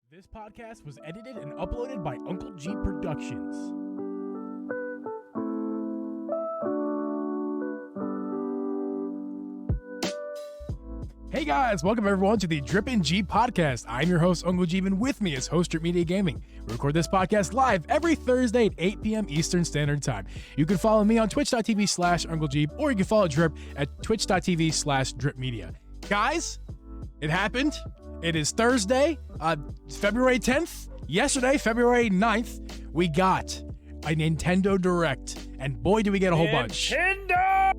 This podcast was edited and uploaded by Uncle Geeb Productions. Hey guys, welcome everyone to the Drip and Geeb podcast. I'm your host, Uncle Geeb, and with me is host Drip Media Gaming. We record this podcast live every Thursday at 8 p.m. Eastern Standard Time. You can follow me on twitch.tv/Uncle Geeb, or you can follow Drip at twitch.tv/Drip Media. Guys, it happened. It is Thursday, February 10th. Yesterday, February 9th, we got a Nintendo Direct, and boy, did we get a whole bunch. Nintendo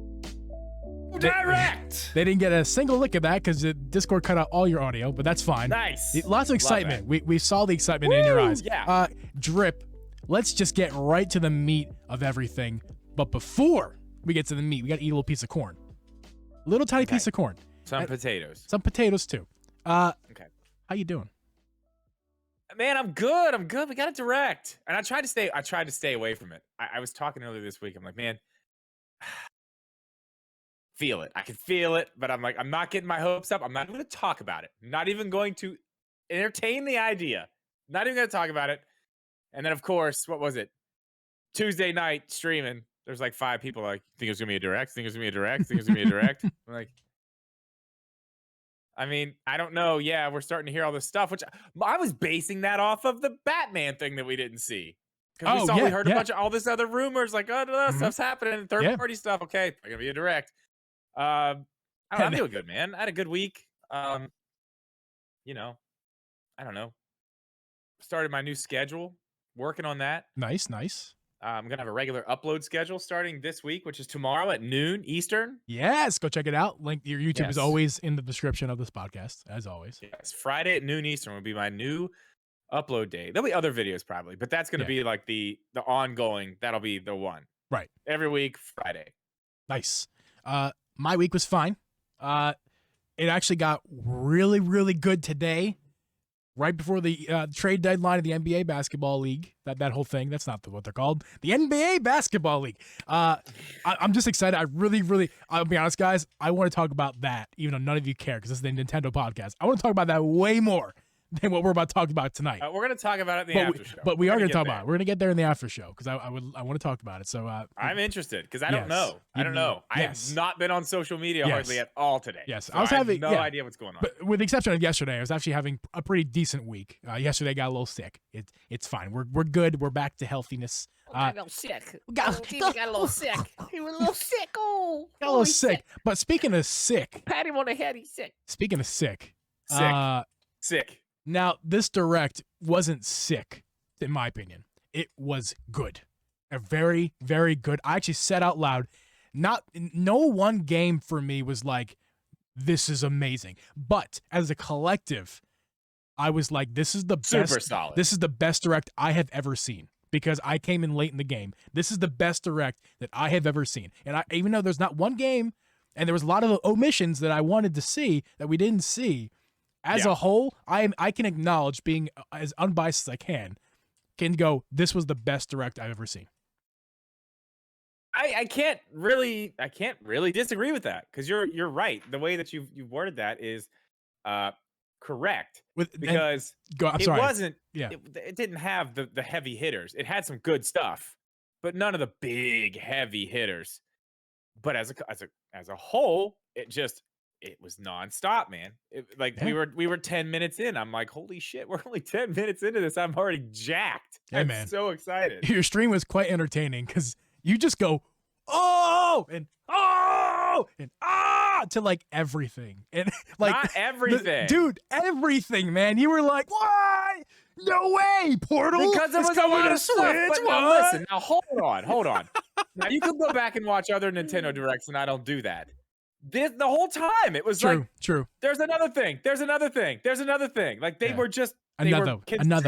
Direct! They didn't get a single lick of that because Discord cut out all your audio, but that's fine. Nice. Lots of excitement. We saw the excitement in your eyes. Yeah. Drip, let's just get right to the meat of everything. But before we get to the meat, we got to eat a little piece of corn. Little tiny piece of corn. Some potatoes. Some potatoes, too. Okay. How you doing? Man, I'm good. We got a Direct. And I tried to stay away from it. I was talking earlier this week. I'm like, man, feel it. I can feel it, but I'm like, I'm not getting my hopes up. I'm not going to talk about it. I'm not even going to entertain the idea. Not even going to talk about it. And then, of course, what was it? Tuesday night streaming. There's like 5 people like, think it's going to be a Direct? Think it's going to be a Direct? Think it's going to be a Direct? I'm like, I mean, I don't know. Yeah, we're starting to hear all this stuff, which I was basing that off of the Batman thing that we didn't see. Because we heard a bunch of all this other rumors, like, oh, stuff's happening, third-party stuff. Okay, it's going to be a Direct. I'm doing good, man. I had a good week. I don't know. Started my new schedule, working on that. Nice. I'm going to have a regular upload schedule starting this week, which is tomorrow at noon Eastern. Yes, go check it out. Link your YouTube is always in the description of this podcast, as always. Yes, Friday at noon Eastern will be my new upload day. There'll be other videos probably, but that's going to be like the ongoing. That'll be the one. Right. Every week, Friday. Nice. My week was fine. It actually got really, really good today. Right before the trade deadline of the NBA basketball league, that whole thing, that's not what they're called. The NBA basketball league. I'm just excited. I'll be honest, guys, I want to talk about that, even though none of you care, because this is the Nintendo podcast. I want to talk about that way more than what we're about to talk about tonight. We're going to talk about it in the after show. But we are going to talk about it. We're going to get there in the after show, because I want to talk about it. So I'm interested, because I don't know. I don't know. I have not been on social media hardly at all today. Yes, so I have no idea what's going on. But with the exception of yesterday, I was actually having a pretty decent week. Yesterday, I got a little sick. It's fine. We're good. We're back to healthiness. Got a little sick. Got a little sick. He was a little sick. Oh, got a little sick. But speaking of sick, pat him on the head. He's sick. Speaking of sick, sick. Now, this Direct wasn't sick, in my opinion. It was good. A very, very good. I actually said out loud, no one game for me was like, this is amazing. But as a collective, I was like, this is the best. Super solid. This is the best Direct I have ever seen, because I came in late in the game. This is the best Direct that I have ever seen. And even though there's not one game, and there was a lot of omissions that I wanted to see that we didn't see, as a whole, I can acknowledge, being as unbiased as I can go, this was the best Direct I've ever seen. I can't really disagree with that, because you're right. The way that you've worded that is correct. Because it didn't have the heavy hitters. It had some good stuff, but none of the big heavy hitters. But as a whole, it was nonstop, man. We were 10 minutes in. I'm like, holy shit, we're only 10 minutes into this. I'm already jacked. I'm so excited. Your stream was quite entertaining, because you just go, oh, and ah, to like everything. And like, not everything. Dude, everything, man. You were like, what? No way, Portal. Because it was a lot of stuff. But now listen, now hold on. Now you can go back and watch other Nintendo Directs, and I don't do that. The whole time it was true. There's another thing. Like they were just another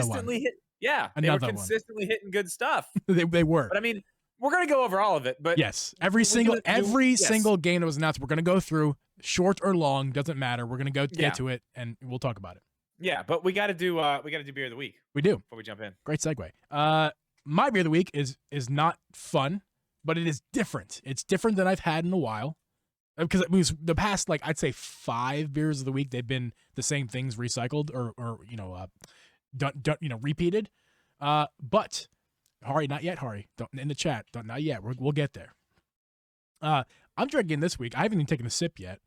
one. They were consistently hitting good stuff. they were. But I mean, we're gonna go over all of it. But yes, every single game that was announced, we're gonna go through, short or long, doesn't matter. We're gonna get to it, and we'll talk about it. Yeah, but we got to do beer of the week. We do before we jump in. Great segue. My beer of the week is not fun, but it is different. It's different than I've had in a while. Because it was the past, like, I'd say 5 beers of the week, they've been the same things recycled or repeated. But Hari, not yet. Hari, don't in the chat. Not yet. We'll get there. I'm drinking this week. I haven't even taken a sip yet.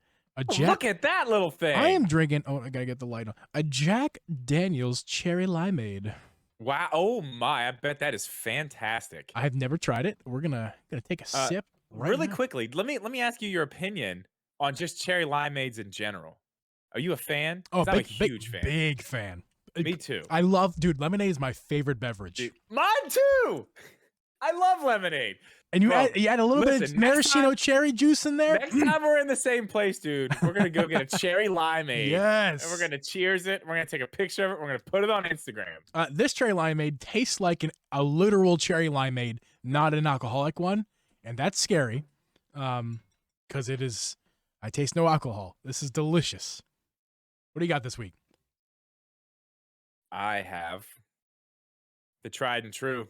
Look at that little thing. I am drinking. Oh, I gotta get the light on. A Jack Daniel's Cherry Limeade. Wow! Oh my! I bet that is fantastic. I have never tried it. We're gonna take a sip. Really quickly, let me ask you your opinion on just cherry limeades in general. Are you a fan? Oh, I'm a huge fan. Big fan. Me too. I love, dude. Lemonade is my favorite beverage. Dude, mine too. I love lemonade. And you add a little bit of maraschino cherry juice in there. Next time we're in the same place, dude, we're gonna go get a cherry limeade. Yes. And we're gonna cheers it. We're gonna take a picture of it. We're gonna put it on Instagram. This cherry limeade tastes like a literal cherry limeade, not an alcoholic one, and that's scary, because it is. I taste no alcohol. This is delicious. What do you got this week? I have the tried and true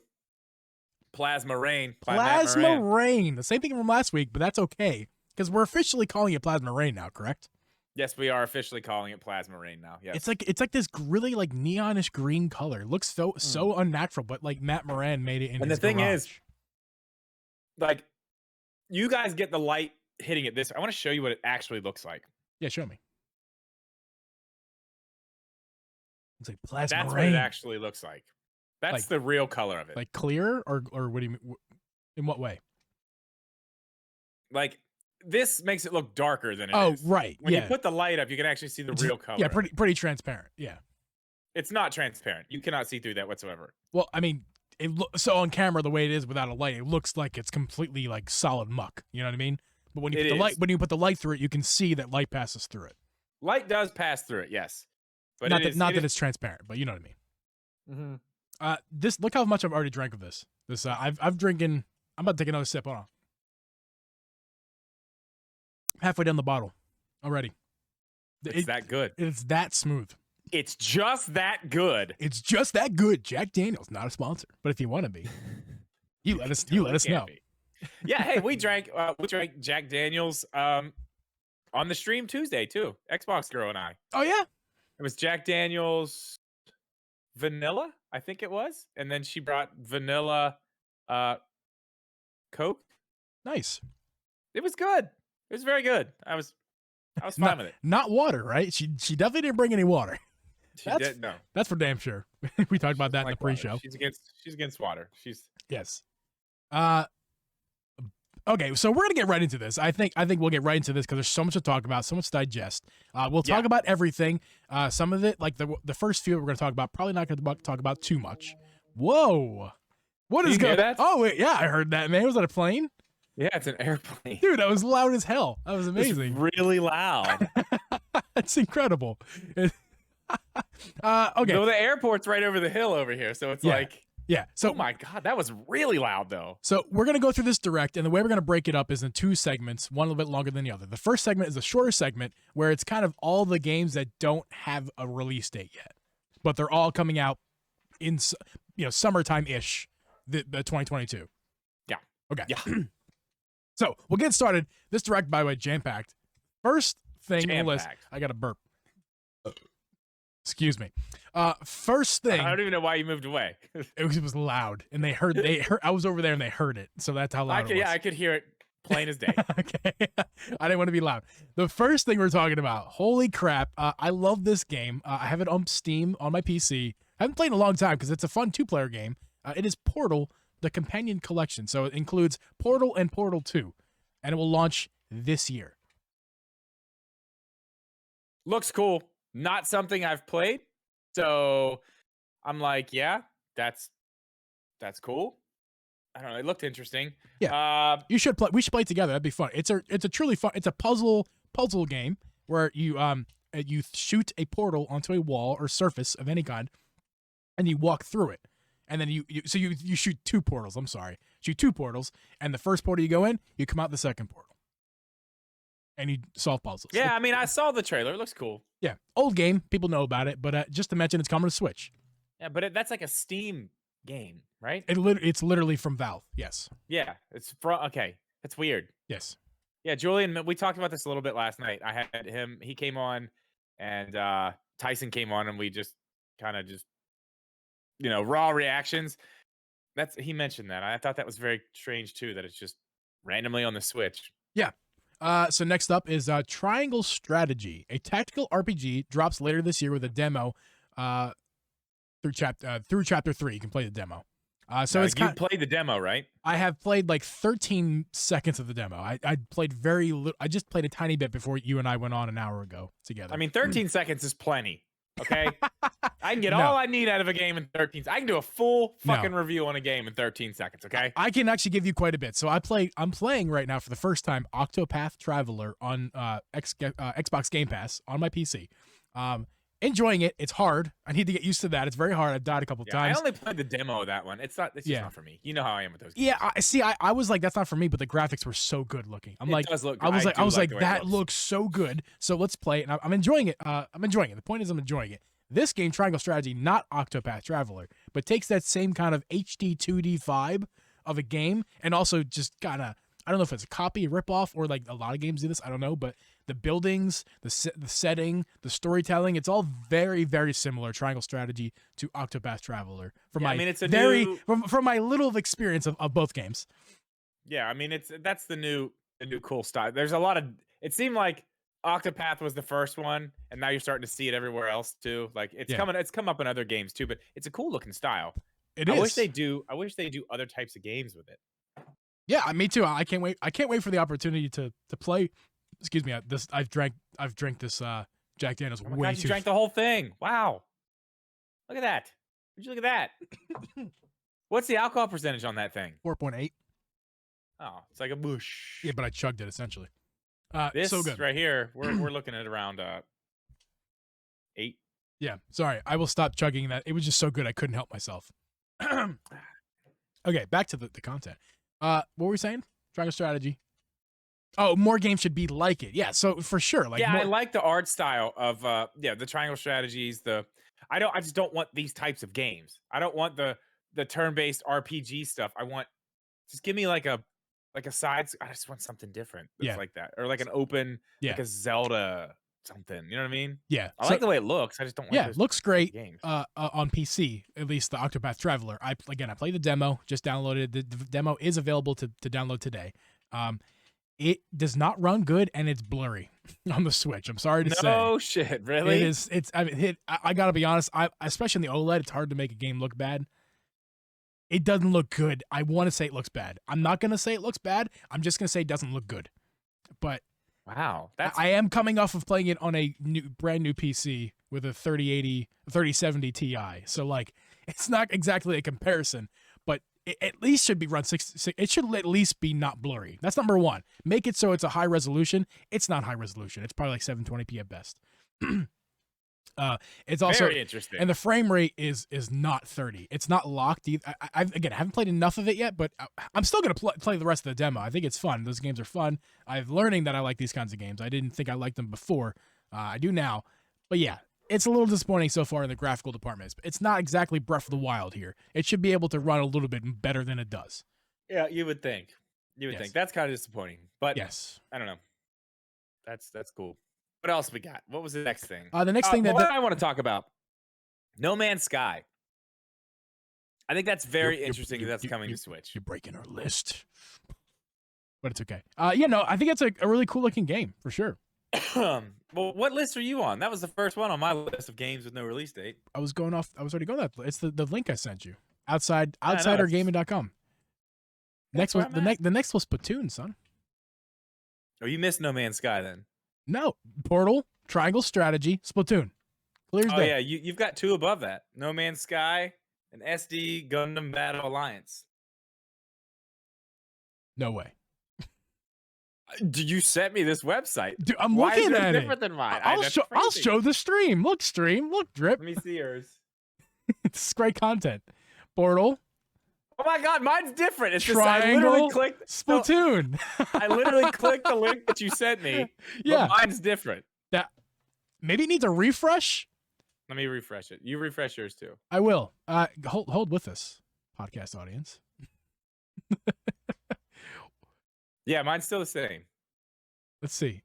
Plasma Rain. Plasma Rain. The same thing from last week, but that's okay because we're officially calling it Plasma Rain now, correct? Yes, we are officially calling it Plasma Rain now. Yes. It's like this really like neonish green color. It looks so unnatural, but like Matt Moran made it in. And his the thing garage. is, like, you guys get the light hitting it this. I want to show you what it actually looks like. Yeah, show me. It's like Plasma Rain. That's what it actually looks like. That's like, the real color of it. Like clear, or what do you mean? In what way? Like, this makes it look darker than it is. Oh, right. When you put the light up, you can actually see the real color. Yeah, pretty transparent. Yeah. It's not transparent. You cannot see through that whatsoever. Well, I mean, so on camera, the way it is without a light, it looks like it's completely like solid muck. You know what I mean? But when you put the light through it, you can see that light passes through it. Light does pass through it, yes. But not that it's transparent, but you know what I mean. Mm-hmm. This, look how much I've already drank of this. I'm drinking. I'm about to take another sip. Hold on. Halfway down the bottle already. It's that good. It's that smooth. It's just that good. It's just that good. Jack Daniel's not a sponsor, but if you want to be, you let us know. Yeah, hey, we drank Jack Daniel's on the stream Tuesday too. Xbox Girl and I. Oh yeah. It was Jack Daniel's vanilla, I think it was, and then she brought vanilla Coke. Nice. It was good. It was very good. I was fine with it. Not water, right? She definitely didn't bring any water. No. That's for damn sure. We talked about that in the pre-show. She's against water. Yes. Okay, so we're gonna get right into this. I think we'll get right into this because there's so much to talk about, so much to digest. We'll talk about everything. Some of it, like the first few, we're gonna talk about. Probably not gonna talk about too much. Whoa, what is going on? Oh wait, yeah, I heard that, man. Was that a plane? Yeah, it's an airplane. Dude, that was loud as hell. That was amazing. It's really loud. That's incredible. Okay. So the airport's right over the hill over here, so it's like. Yeah. So, oh my God, that was really loud though. So we're going to go through this direct, and the way we're going to break it up is in two segments, one a little bit longer than the other. The first segment is a shorter segment where it's kind of all the games that don't have a release date yet, but they're all coming out in, summertime-ish, the 2022. Yeah. Okay. Yeah. So we'll get started. This direct, by the way, jam-packed. First thing on the list, I got to burp. Excuse me. First thing. I don't even know why you moved away. It was loud, and they heard. I was over there, and they heard it. So that's how loud it was. Yeah, I could hear it plain as day. Okay. I didn't want to be loud. The first thing we're talking about. Holy crap! I love this game. I have it on Steam on my PC. I haven't played in a long time because it's a fun 2-player game. It is Portal, the companion collection. So it includes Portal and Portal 2, and it will launch this year. Looks cool. Not something I've played, so I'm like, yeah, that's cool. I don't know. It looked interesting. Yeah, you should play. We should play together. That'd be fun. It's a truly fun. It's a puzzle game where you shoot a portal onto a wall or surface of any kind, and you walk through it, and then you shoot two portals. I'm sorry, shoot two portals, and the first portal you go in, you come out the second portal. And you solve puzzles. Yeah, I mean, I saw the trailer. It looks cool. Yeah, old game. People know about it, but just to mention, it's coming to Switch. Yeah, but that's like a Steam game, right? It's literally from Valve. Yes. Yeah, it's from. Okay, that's weird. Yes. Yeah, Julian. We talked about this a little bit last night. I had him. He came on, and Tyson came on, and we just kind of raw reactions. He mentioned that. I thought that was very strange too, that it's just randomly on the Switch. Yeah. So next up is Triangle Strategy, a tactical RPG, drops later this year with a demo through chapter 3. You can play the demo. So you played the demo, right? I have played like 13 seconds of the demo. I played very little. I just played a tiny bit before you and I went on an hour ago together. I mean, 13 seconds is plenty. Okay, I can get all I need out of a game in 13. I can do a full fucking review on a game in 13 seconds. Okay, I can actually give you quite a bit. So I'm playing right now for the first time Octopath Traveler on Xbox Game Pass on my PC. Enjoying it. It's hard. I need to get used to that. It's very hard. I've died a couple times. I only played the demo of that one. It's just not for me. You know how I am with those games. Yeah, I was like, that's not for me, but the graphics were so good looking. I was like, that looks so good. So let's play it. And I'm enjoying it. The point is I'm enjoying it. This game, Triangle Strategy, not Octopath Traveler, but takes that same kind of HD 2D vibe of a game and also just kind of, I don't know if it's a copy, a ripoff, or like a lot of games do this. I don't know, but the buildings, the setting, the storytelling, it's all very, very similar, Triangle Strategy, to Octopath Traveler. From my little experience of both games. Yeah, I mean, that's the new cool style. There's a lot of. It seemed like Octopath was the first one, and now you're starting to see it everywhere else too. Like it's come up in other games too, but it's a cool looking style. I wish they do other types of games with it. Yeah, me too. I can't wait. I can't wait for the opportunity to play. Excuse me. I've drank this Jack Daniels way God, too. You drank the whole thing. Wow. Look at that. Would you look at that? What's the alcohol percentage on that thing? 4.8. Oh, it's like a bush. Yeah, but I chugged it essentially. This so good. Right here, we're looking at around 8. Yeah. Sorry, I will stop chugging that. It was just so good I couldn't help myself. Okay, back to the content. What were we saying? Triangle Strategy. Oh, more games should be like it. Yeah, so for sure. I like the art style of the Triangle Strategies. I just don't want these types of games. I don't want the turn-based RPG stuff. Just give me like a side. I just want something different that's like that, or like an open, like a Zelda something. You know what I mean? Yeah. I like the way it looks. I just don't. Yeah, it looks great. Games. On PC, at least the Octopath Traveler. I played the demo. Just downloaded. The demo is available to download today. It does not run good, and it's blurry on the Switch. I'm sorry to say. No shit, really? It is. It's. I gotta be honest. Especially in the OLED, it's hard to make a game look bad. It doesn't look good. I want to say it looks bad. I'm not gonna say it looks bad. I'm just gonna say it doesn't look good. But wow, I am coming off of playing it on a brand new PC with a 3070 Ti. So like, it's not exactly a comparison, but it at least should be run 6. It should at least be not blurry. That's number one. Make it so it's a high resolution. It's not high resolution. It's probably like 720p at best. It's also very interesting, and the frame rate is not 30. It's not locked either. I haven't played enough of it yet, but I'm still gonna play the rest of the demo. I think it's fun. Those games are fun. I'm learning that I like these kinds of games. I didn't think I liked them before. I do now, but yeah, it's a little disappointing so far in the graphical department. It's not exactly Breath of the Wild here. It should be able to run a little bit better than it does. Yeah, you would think. Think that's kind of disappointing, but yes, I don't know. That's cool. What else we got? What was the next thing? The next thing that I want to talk about, No Man's Sky. I think that's very interesting. That's coming to Switch. You're breaking our list, but it's okay. I think it's a really cool looking game for sure. Well, what list are you on? That was the first one on my list of games with no release date. I was already going that. It's the link I sent you. Outsidergaming.com. Next was the next was Splatoon, son. Oh, you missed No Man's Sky then. No, Portal, Triangle Strategy, Splatoon. Clear as day. Oh yeah, you've got 2 above that. No Man's Sky and SD Gundam Battle Alliance. No way. Did you sent me this website? Dude, I'm looking at it. Different than mine. I'll show the stream. Look, Drip. Let me see yours. It's great content. Portal. Oh my God, mine's different. It's Triangle, just I literally clicked Splatoon. I literally clicked the link that you sent me. Yeah, but mine's different. That maybe it needs a refresh. Let me refresh it. You refresh yours too. I will. Hold with us, podcast audience. Yeah, mine's still the same. Let's see.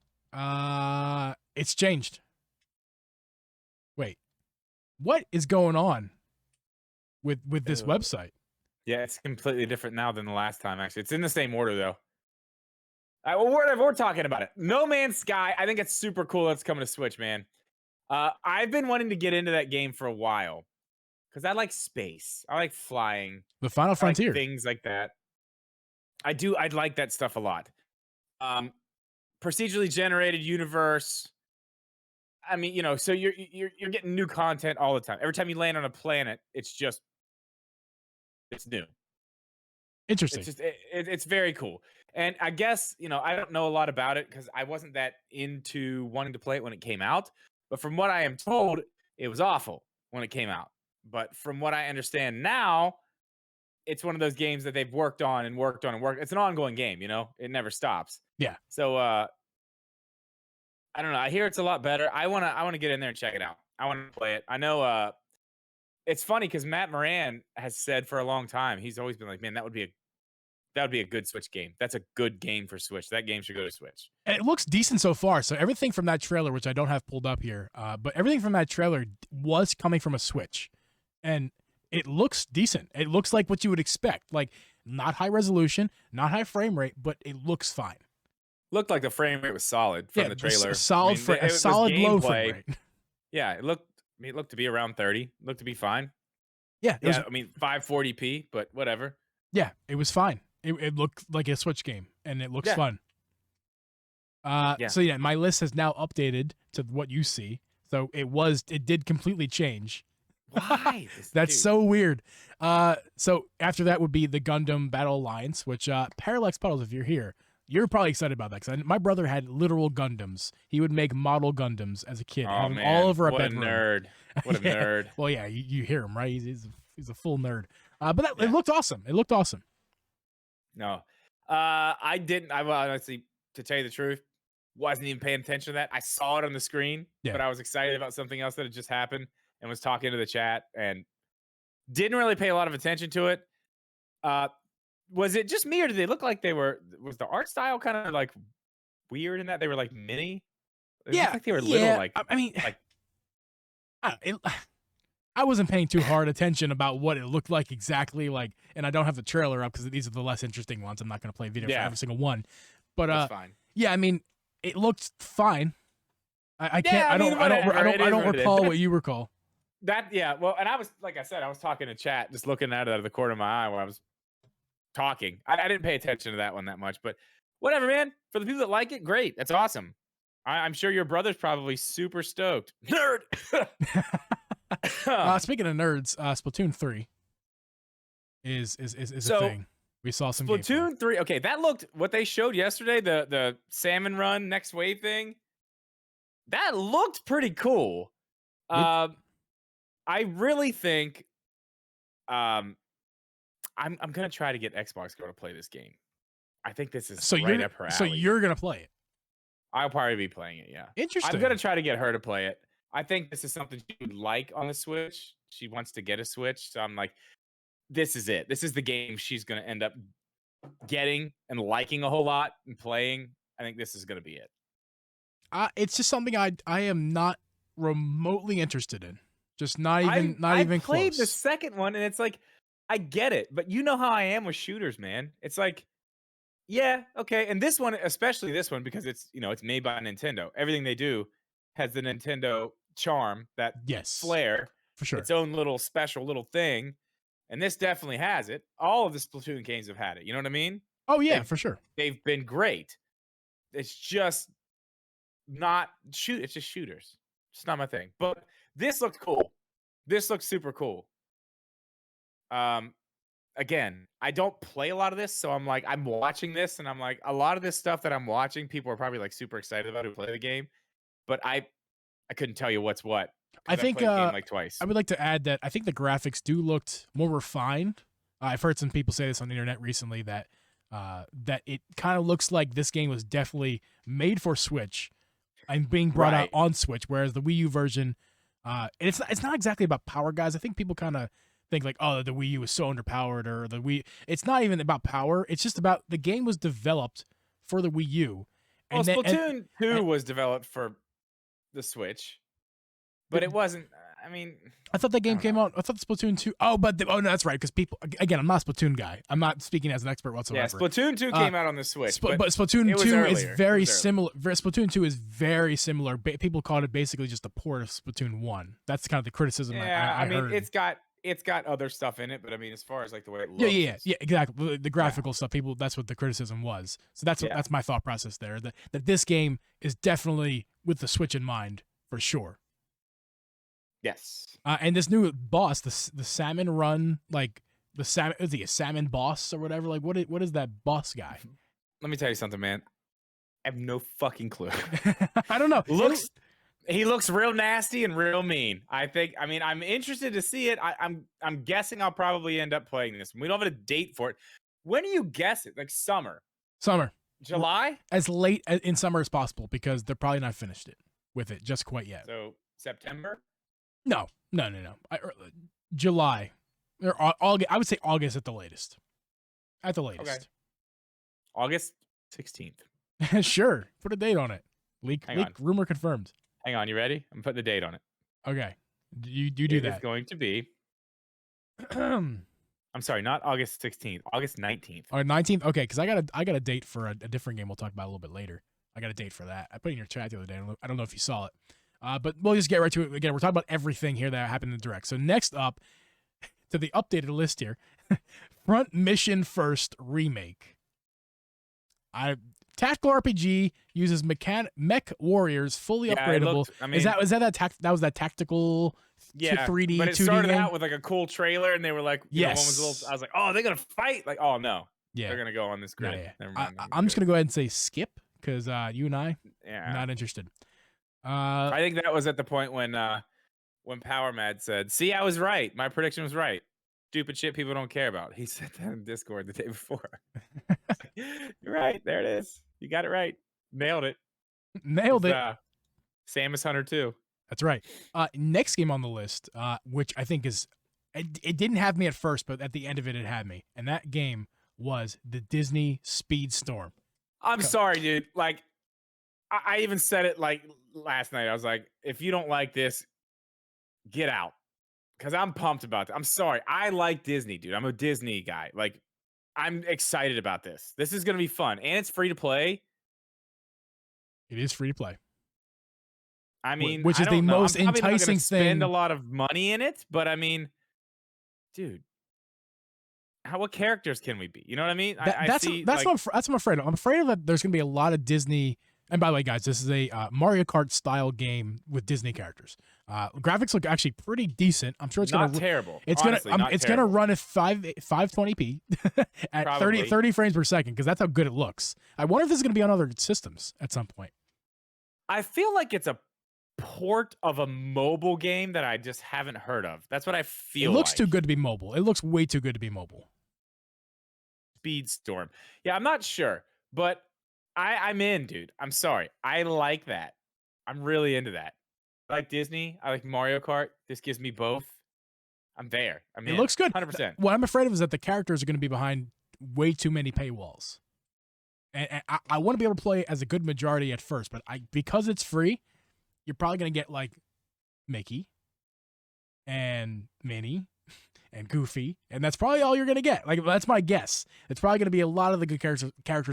It's changed. Wait, what is going on? with this website. Yeah, it's completely different now than the last time. Actually, it's in the same order though. We're talking about it. No Man's Sky. I think it's super cool. That's coming to Switch, man. I've been wanting to get into that game for a while because I like space. I like flying. The Final Frontier. Like things like that. I do. I like that stuff a lot. Procedurally generated universe. I mean, you know, so you're getting new content all the time. Every time you land on a planet, it's new. Interesting. It's just it's very cool. And I guess, you know, I don't know a lot about it because I wasn't that into wanting to play it when it came out. But from what I am told, it was awful when it came out. But from what I understand now, it's one of those games that they've worked on and worked on and worked. It's an ongoing game, you know? It never stops. Yeah. So I don't know. I hear it's a lot better. I wanna get in there and check it out. I want to play it. I know it's funny because Matt Moran has said for a long time, he's always been like, man, that would be a good Switch game. That's a good game for Switch. That game should go to Switch. And it looks decent so far. So everything from that trailer, which I don't have pulled up here, but everything from that trailer was coming from a Switch. And it looks decent. It looks like what you would expect. Like, not high resolution, not high frame rate, but it looks fine. Looked like the frame rate was solid from the trailer. A solid low frame rate. Yeah, it looked to be around 30. Looked to be fine. Yeah. I mean, 540p, but whatever. Yeah, it was fine. It looked like a Switch game, and it looks fun. So yeah, my list has now updated to what you see. So it did completely change. Why? That's so weird. So after that would be the Gundam Battle Alliance, which Parallax Puddles, if you're here, you're probably excited about that because my brother had literal Gundams. He would make model Gundams as a kid, have them all over a bedroom. What a nerd! What a nerd! Well, yeah, you hear him, right? He's a full nerd. But it looked awesome. It looked awesome. No, I didn't. I honestly, to tell you the truth, wasn't even paying attention to that. I saw it on the screen, but I was excited about something else that had just happened and was talking to the chat and didn't really pay a lot of attention to it. Was it just me, or did they look like was the art style kind of like weird in that they were like mini? It looked like they were little. Like, I mean, I wasn't paying too hard attention about what it looked like exactly, like, and I don't have the trailer up because these are the less interesting ones. I'm not going to play video for every single one, but that's fine. Yeah, I mean, it looked fine. I don't recall what you recall. Well, and I was, like I said, I was talking to chat, just looking at it out of the corner of my eye while I was talking. I didn't pay attention to that one that much, but whatever, man. For the people that like it, great. That's awesome. I'm sure your brother's probably super stoked. Nerd. Speaking of nerds, Splatoon 3 is a thing. We saw some Splatoon 3. Okay, that looked what they showed yesterday. The Salmon Run Next Wave thing. That looked pretty cool. I really think I'm gonna try to get Xbox Go to play this game. I think this is right up her alley. So you're gonna play it? I'll probably be playing it. Yeah, interesting. I'm gonna try to get her to play it. I think this is something she would like on the Switch. She wants to get a Switch, so I'm like, this is it. This is the game she's gonna end up getting and liking a whole lot and playing. I think this is gonna be it. It's just something I am not remotely interested in. Just not even I played close. The second one, and it's like, I get it, but you know how I am with shooters, man. It's like, yeah, okay. And this one, especially this one, because it's made by Nintendo. Everything they do has the Nintendo charm, that flair, for sure, its own little special little thing. And this definitely has it. All of the Splatoon games have had it. You know what I mean? Oh yeah, for sure. They've been great. It's just not It's just shooters. It's not my thing. But this looked cool. This looks super cool. Again, I don't play a lot of this, so I'm watching this, and I'm like, a lot of this stuff that I'm watching, people are probably like super excited about who play the game, but I couldn't tell you what's what. I think played the game like twice. I would like to add that I think the graphics do look more refined. I've heard some people say this on the internet recently that it kind of looks like this game was definitely made for Switch and being brought out on Switch, whereas the Wii U version, it's not exactly about power, guys. I think people kind of think like, oh, the Wii U is so underpowered, or the Wii. It's not even about power. It's just about the game was developed for the Wii U. Well, Splatoon 2 was developed for the Switch, but it wasn't. I mean, I thought that game came out. I thought Splatoon 2. Oh, but no, that's right. Because people, again, I'm not a Splatoon guy. I'm not speaking as an expert whatsoever. Yeah, Splatoon 2 came out on the Switch, but Splatoon 2 is very similar. Splatoon 2 is very similar. People called it basically just a port of Splatoon 1. That's kind of the criticism. Yeah, I mean, heard. It's got other stuff in it, but I mean, as far as like the way it looks, yeah, exactly. The graphical stuff. People, that's what the criticism was. So that's my thought process there. That this game is definitely with the Switch in mind for sure. Yes. And this new boss, the salmon run, like is he a salmon boss or whatever? Like what is that boss guy? Let me tell you something, man. I have no fucking clue. I don't know. He looks real nasty and real mean. I mean, I'm interested to see it. I'm guessing I'll probably end up playing this. We don't have a date for it. When do you guess it? Like summer? July? As late in summer as possible, because they're probably not finished with it just quite yet. So September? No. July or August. I would say August at the latest. Okay. August 16th. Sure. Put a date on it. Leak rumor confirmed. Hang on, you ready? I'm putting the date on it. Okay. You do that. It's going to be I'm sorry, not August 16th, August 19th. Oh, 19th? Okay, because I got a date for a different game we'll talk about a little bit later. I got a date for that. I put it in your chat the other day. I don't know if you saw it. But we'll just get right to it. Again, we're talking about everything here that happened in the Direct. So next up, to the updated list here, Front Mission First Remake. Tactical RPG uses mech warriors, fully upgradable. That was that tactical 3D. But it 2D started game? out with like a cool trailer, and they were like, one was a little. I was like, oh, they're gonna fight? Like, oh no, they're gonna go on this grid. Yeah. Never mind, I'm just gonna go ahead and say skip because you and I not interested. I think that was at the point when Power Mad said, "See, I was right. My prediction was right. Stupid shit people don't care about." He said that in Discord the day before. You're right. There it is. You got it right. Nailed it. Samus Hunter 2. That's right. Next game on the list, which I think is, it didn't have me at first, but at the end of it, it had me. And that game was the Disney Speedstorm. I'm sorry, dude. Like, I even said it like last night. I was like, if you don't like this, get out. Because I'm pumped about that. I'm sorry. I like Disney, dude. I'm a Disney guy. Like, I'm excited about this. This is going to be fun. And it's free to play. It is free to play. I mean, which is the most enticing thing. Spend a lot of money in it, but I mean, dude, what characters can we be? You know what I mean? That's what I'm afraid of. I'm afraid that there's going to be a lot of Disney. And by the way, guys, this is a Mario Kart style game with Disney characters. Graphics look actually pretty decent. I'm sure it's not terrible. It's gonna run at 520p at 30 frames per second because that's how good it looks. I wonder if this is gonna be on other systems at some point. I feel like it's a port of a mobile game that I just haven't heard of. That's what I feel. It looks too good to be mobile. It looks way too good to be mobile. Speedstorm. Yeah, I'm not sure, but I'm in, dude. I'm sorry. I like that. I'm really into that. I like Disney. I like Mario Kart. This gives me both. I'm there. I mean, it looks good. 100%. What I'm afraid of is that the characters are going to be behind way too many paywalls. And I want to be able to play as a good majority at first, but because it's free, you're probably going to get like Mickey and Minnie and Goofy, and that's probably all you're going to get. Like, that's my guess. It's probably going to be a lot of the good characters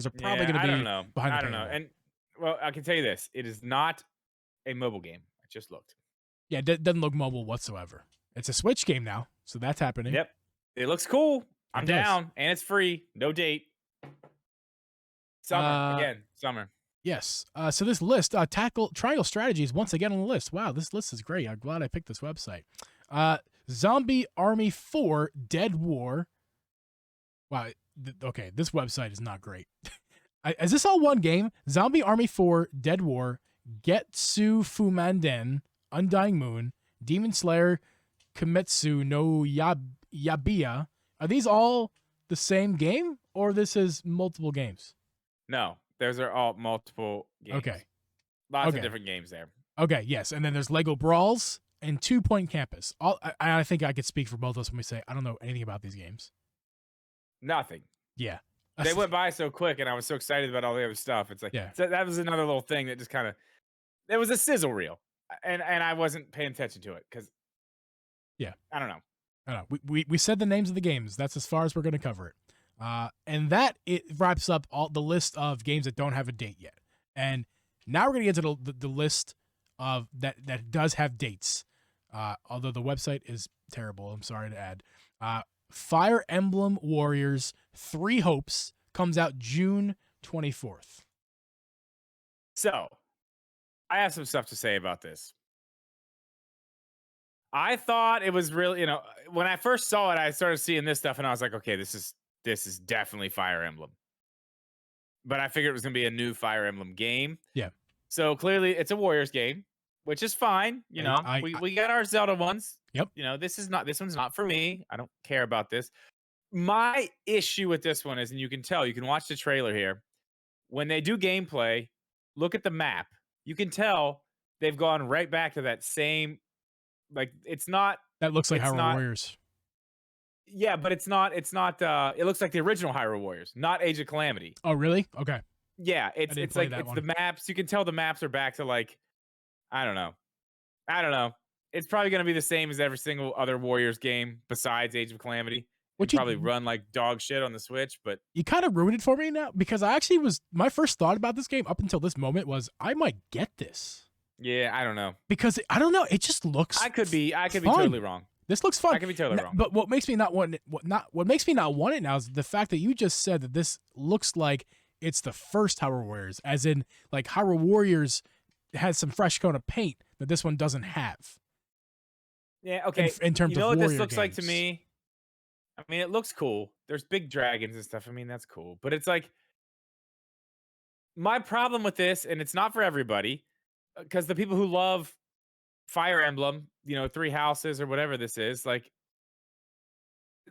are probably going to be behind the paywall. I don't know. And, well, I can tell you this. It is not a mobile game. I just looked. Yeah, it doesn't look mobile whatsoever. It's a Switch game now, so that's happening. Yep. It looks cool. I'm down, and it's free. No date. Summer. Yes. So this list, Triangle Strategies, once again on the list. Wow, this list is great. I'm glad I picked this website. Zombie Army 4 Dead War. Wow. Okay, this website is not great. Is this all one game? Zombie Army 4 Dead War, Getsu Fumanden, Undying Moon, Demon Slayer, Kimetsu no Yabiya. Are these all the same game, or this is multiple games? No, those are all multiple games. Okay. Lots of different games there. Okay, yes. And then there's Lego Brawls and 2 Point Campus. I think I could speak for both of us when we say I don't know anything about these games. Nothing. Yeah. They went by so quick, and I was so excited about all the other stuff. It's like, so that was another little thing that just kind of, it was a sizzle reel, and I wasn't paying attention to it because Yeah. I don't know. We said the names of the games. That's as far as we're going to cover it. And that it wraps up all the list of games that don't have a date yet. And now we're going to get to the list of that does have dates. Although the website is terrible, I'm sorry to add. Fire Emblem Warriors 3 Hopes comes out June 24th. So, I have some stuff to say about this. I thought it was really, when I first saw it, I started seeing this stuff and I was like, okay, this is definitely Fire Emblem. But I figured it was going to be a new Fire Emblem game. Yeah. So clearly it's a Warriors game, which is fine. We got our Zelda ones. Yep. This one's not for me. I don't care about this. My issue with this one is, and you can tell, you can watch the trailer here. When they do gameplay, look at the map. You can tell they've gone right back to that same, like, it's not. That looks like Hyrule Warriors. Yeah, but it's not. It looks like the original Hyrule Warriors, not Age of Calamity. Oh, really? Okay. Yeah, it's like it's the maps. You can tell the maps are back to, like, I don't know. It's probably going to be the same as every single other Warriors game besides Age of Calamity. Which probably run like dog shit on the Switch, but you kind of ruined it for me now, because I actually my first thought about this game up until this moment was I might get this. Yeah, I don't know. Because I don't know, it just looks I could be totally wrong. This looks fun. I could be totally wrong. But what makes me not want it, what makes me not want it now is the fact that you just said that this looks like it's the first Hyrule Warriors, as in like Hyrule Warriors has some fresh coat of paint that this one doesn't have. Yeah, okay. In terms of what Warrior this looks games. Like to me? I mean, it looks cool. There's big dragons and stuff. I mean, that's cool. But it's like, my problem with this, and it's not for everybody, because the people who love Fire Emblem, 3 Houses or whatever this is, like,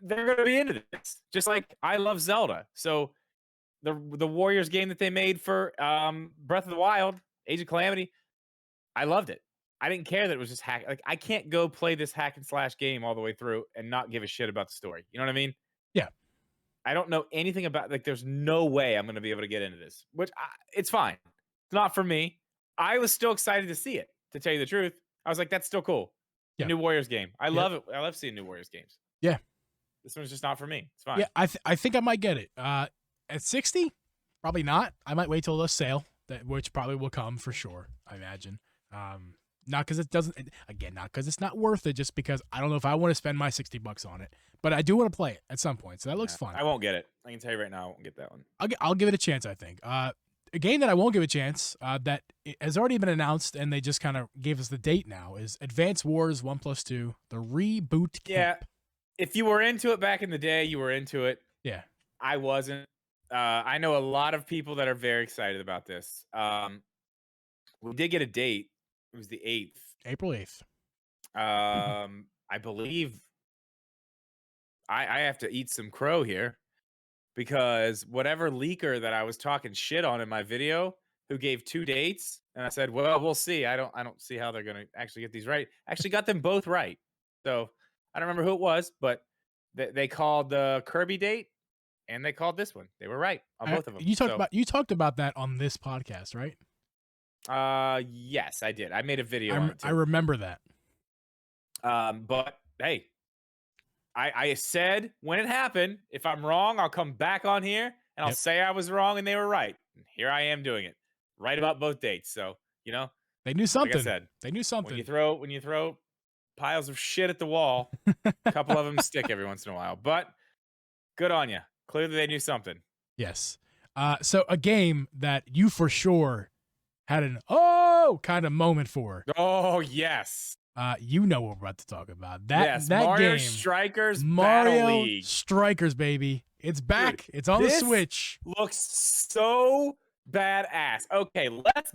they're going to be into this. Just like I love Zelda. So the Warriors game that they made for Breath of the Wild, Age of Calamity, I loved it. I didn't care that it was just hack. Like, I can't go play this hack and slash game all the way through and not give a shit about the story. You know what I mean? Yeah. I don't know anything about, like, there's no way I'm going to be able to get into this, which it's fine. It's not for me. I was still excited to see it, to tell you the truth. I was like, that's still cool. Yeah. New Warriors game. I love it. I love seeing new Warriors games. Yeah. This one's just not for me. It's fine. Yeah, I think I might get it. At 60, probably not. I might wait till the sale, which probably will come for sure, I imagine. Not because it doesn't, again, not because it's not worth it, just because I don't know if I want to spend my $60 on it, but I do want to play it at some point. So that looks fun. I won't get it. I can tell you right now, I won't get that one. I'll give it a chance, I think. A game that I won't give a chance, that has already been announced and they just kind of gave us the date now, is Advance Wars 1+2, the reboot camp. Yeah. If you were into it back in the day, you were into it. Yeah. I wasn't. I know a lot of people that are very excited about this. We did get a date. It was the 8th. April 8th. I believe I have to eat some crow here, because whatever leaker that I was talking shit on in my video, who gave 2 dates, and I said, well, we'll see. I don't see how they're going to actually get these right. Actually got them both right. So I don't remember who it was, but they called the Kirby date and they called this one. They were right on both of them. You talked about that on this podcast, right? Yes, I did. I made a video on it too. I remember that. But hey, I said when it happened, if I'm wrong, I'll come back on here and I'll say I was wrong and they were right. And here I am doing it. Right about both dates. So, they knew something. Like I said, they knew something. When you throw piles of shit at the wall, a couple of them stick every once in a while. But good on you. Clearly they knew something. Yes. So a game that you for sure had an kind of moment for. Oh, yes. You know what we're about to talk about. That Mario game, Strikers Mario Battle League. Strikers, baby. It's back. Dude, it's on the Switch. Looks so badass. Okay,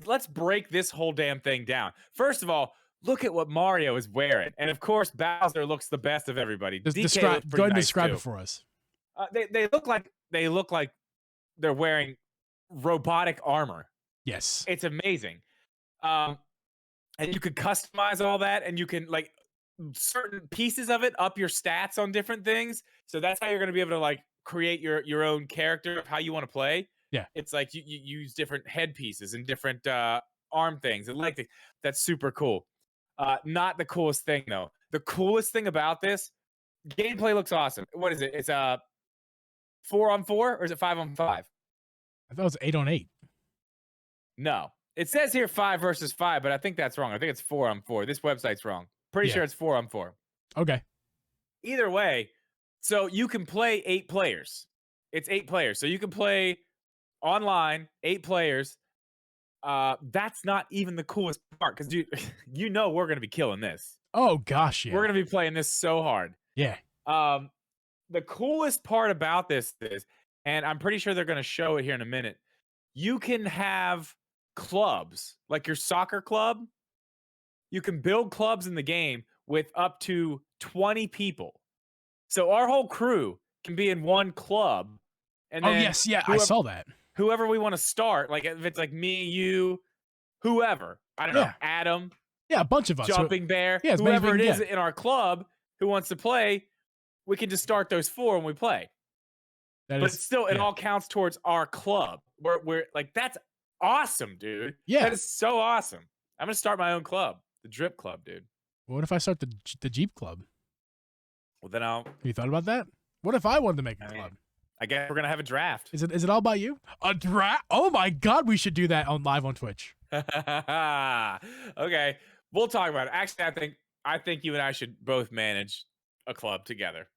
let's break this whole damn thing down. First of all, look at what Mario is wearing. And of course, Bowser looks the best of everybody. Go ahead and describe it for us. They look like they're wearing robotic armor. Yes. It's amazing. And you could customize all that, and you can, like, certain pieces of it up your stats on different things. So that's how you're going to be able to, like, create your own character of how you want to play. Yeah. It's like you use different head pieces and different arm things and leg things. That's super cool. Not the coolest thing, though. The coolest thing about this, gameplay looks awesome. What is it? It's 4-on-4 or is it 5-on-5? I thought it was 8-on-8. No. It says here 5 versus 5, but I think that's wrong. I think it's 4-on-4. This website's wrong. Pretty sure it's 4-on-4. Okay. Either way, so you can play 8 players. It's 8 players. So you can play online, 8 players. That's not even the coolest part because you know we're gonna be killing this. Oh gosh, yeah. We're gonna be playing this so hard. Yeah. The coolest part about this is, and I'm pretty sure they're gonna show it here in a minute. You can have clubs like your soccer club. You can build clubs in the game with up to 20 people. So our whole crew can be in one club. And then yes, yeah, I saw that. Whoever we want to start, like if it's like me, you, whoever, I don't know, Adam. Yeah, a bunch of us. Jumping Bear. Yeah, whoever it is in our club who wants to play, we can just start those 4 when we play. But still, it all counts towards our club. We're like, that's awesome, dude. Yeah. That is so awesome. I'm going to start my own club, the Drip Club, dude. What if I start the Jeep Club? Well, then I'll... You thought about that? What if I wanted to make a club? I guess we're going to have a draft. Is it all about you? A draft? Oh my God, we should do that live on Twitch. Okay. We'll talk about it. Actually, I think you and I should both manage a club together.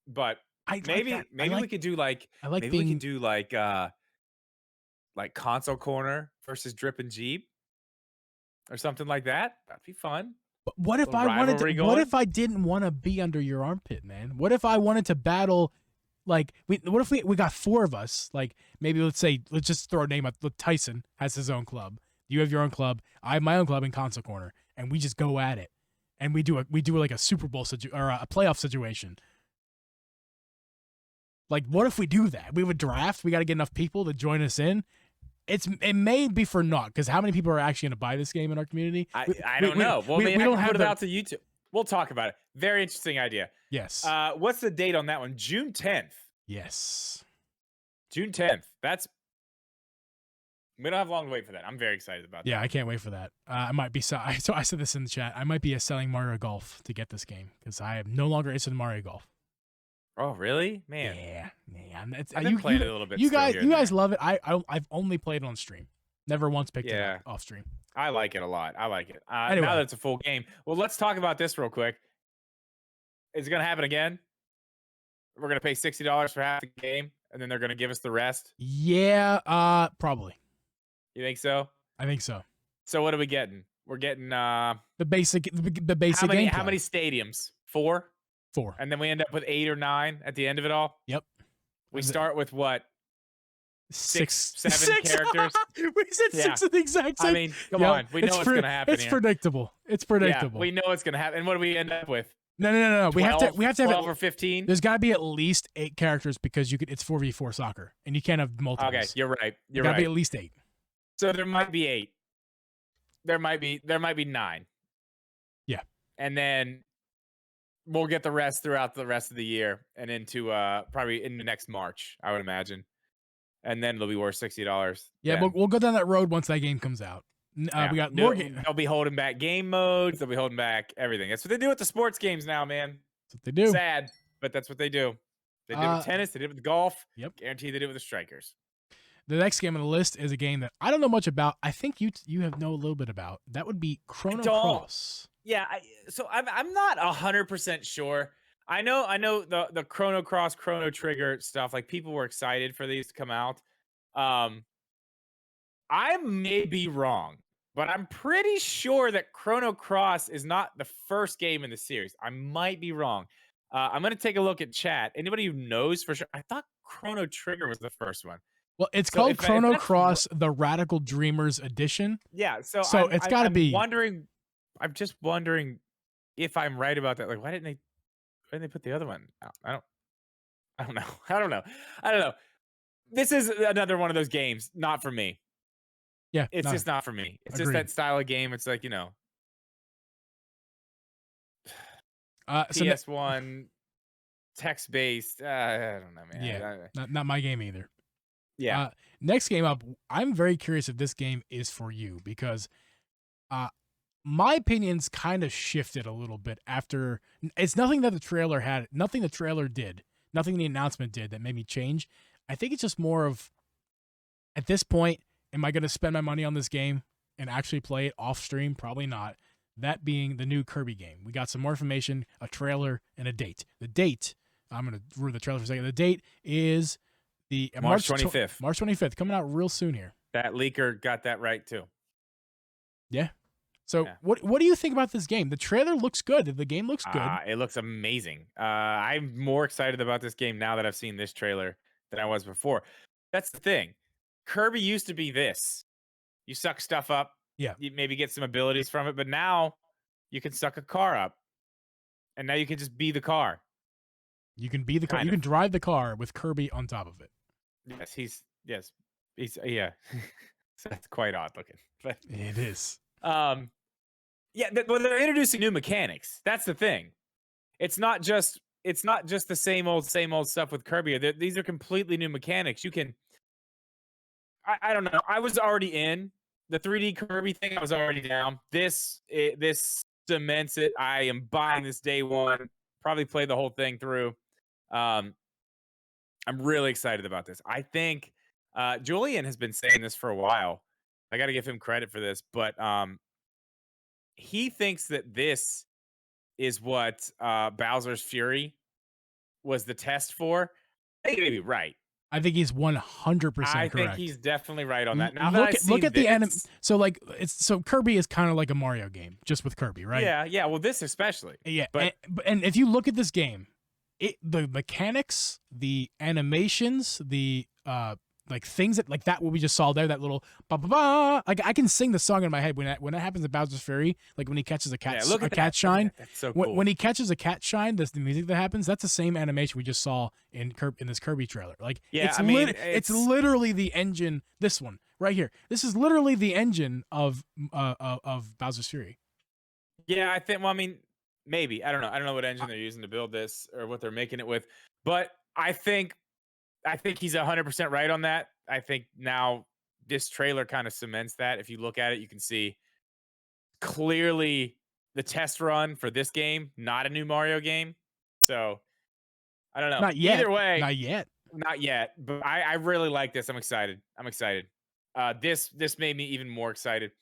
But maybe we could do like console corner versus Drip and Jeep or something like that. That'd be fun. But what if I wanted to? What if I didn't want to be under your armpit, man? What if I wanted to battle? Like, what if we got 4 of us? Like, maybe let's just throw a name out. Tyson has his own club. You have your own club. I have my own club in console corner, and we just go at it. And we do like a Super Bowl or a playoff situation. Like, what if we do that? We have a draft. We got to get enough people to join us in. It may be for naught because how many people are actually going to buy this game in our community? I don't know. Well, we don't have it out to YouTube. We'll talk about it. Very interesting idea. Yes. What's the date on that one? June 10th. Yes. June 10th. We don't have long to wait for that. I'm very excited about that. Yeah, I can't wait for that. I might be so I said this in the chat. I might be selling Mario Golf to get this game because I am no longer interested in Mario Golf. Oh, really? Man. Yeah, man. I've been playing it a little bit. You guys love it. I've only played it on stream. Never once picked it up off stream. I like it a lot. I like it. Anyway. Now that it's a full game. Well, let's talk about this real quick. Is it going to happen again? We're going to pay $60 for half the game, and then they're going to give us the rest? Yeah, probably. You think so? I think so. So what are we getting? We're getting the basic gameplay. How many stadiums? 4? 4. And then we end up with 8 or 9 at the end of it all? Yep. We start with what? 6, 7 characters? We said 6 at the exact same. I mean, come on. We know what's going to happen It's predictable. It's predictable. Yeah, we know what's going to happen. And what do we end up with? No. 12, we have to have 12 or 15. There's got to be at least 8 characters because it's 4v4 soccer and you can't have multiples. Okay, you're right. You're right. Got to be at least 8. So there might be 8. There might be 9. Yeah. And then we'll get the rest throughout the rest of the year and into probably in the next March, I would imagine. And then it'll be worth $60. Yeah, we'll go down that road once that game comes out. We got more games. They'll be holding back game modes. They'll be holding back everything. That's what they do with the sports games now, man. That's what they do. Sad, but that's what they do. They did it with tennis. They did it with golf. Yep. Guarantee they did it with the strikers. The next game on the list is a game that I don't know much about. I think you know a little bit about. That would be Chrono Cross. Yeah, so I'm not 100% sure. I know the Chrono Cross, Chrono Trigger stuff. Like people were excited for these to come out. I may be wrong, but I'm pretty sure that Chrono Cross is not the first game in the series. I might be wrong. I'm gonna take a look at chat. Anybody who knows for sure? I thought Chrono Trigger was the first one. Well, it's called Chrono Cross: The Radical Dreamers Edition. Yeah, so it's got to be. I'm just wondering if I'm right about that. Like, why didn't they put the other one out? I don't know. This is another one of those games, not for me. Yeah, it's just not for me. It's agreed. just that style of game. It's like, PS1 text-based. I don't know, man. Yeah, not my game either. Yeah. Next game up, I'm very curious if this game is for you because my opinions kind of shifted a little bit after. It's nothing that the trailer had, nothing the trailer did, nothing the announcement did that made me change. I think it's just more of, at this point, am I going to spend my money on this game and actually play it off stream? Probably not. That being the new Kirby game. We got some more information, a trailer, and a date. The date, I'm going to ruin the trailer for a second. The date is the March 25th. March 25th, coming out real soon here. That leaker got that right too. Yeah. So what do you think about this game? The trailer looks good. The game looks good. It looks amazing. I'm more excited about this game now that I've seen this trailer than I was before. That's the thing. Kirby used to be this. You suck stuff up. Yeah. You maybe get some abilities from it, but now you can suck a car up. And now you can just be the car. You can be the car. You can drive the car with Kirby on top of it. Yes, yeah. That's quite odd looking. But it is. Yeah, well, they're introducing new mechanics. That's the thing. It's not just the same old stuff with Kirby. These are completely new mechanics. You can I don't know. I was already in the 3D Kirby thing. I was already down. This cements it. I am buying this day one. Probably play the whole thing through. I'm really excited about this. I think Julian has been saying this for a while. I got to give him credit for this, but he thinks that this is what Bowser's Fury was the test for. I think he may be right. I think he's 100% correct. I think he's definitely right on that. Now look at the anime. So Kirby is kind of like a Mario game, just with Kirby, right? Yeah. Well, this especially. Yeah, and if you look at this game, the mechanics, the animations, the like things that like that what we just saw there, that little ba ba ba. Like I can sing the song in my head when that happens in Bowser's Fury. Like when he catches a cat, cat shine. That's so cool. When he catches a cat shine, the music that happens. That's the same animation we just saw in this Kirby trailer. Like it's literally the engine. This one right here. This is literally the engine of Bowser's Fury. Yeah, I think. Well, I mean, maybe I don't know. I don't know what engine they're using to build this or what they're making it with, but I think he's 100% right on that. I think now this trailer kind of cements that. If you look at it, you can see clearly the test run for this game, not a new Mario game. So I don't know. Not yet. Either way, not yet. But I really like this. I'm excited. This made me even more excited.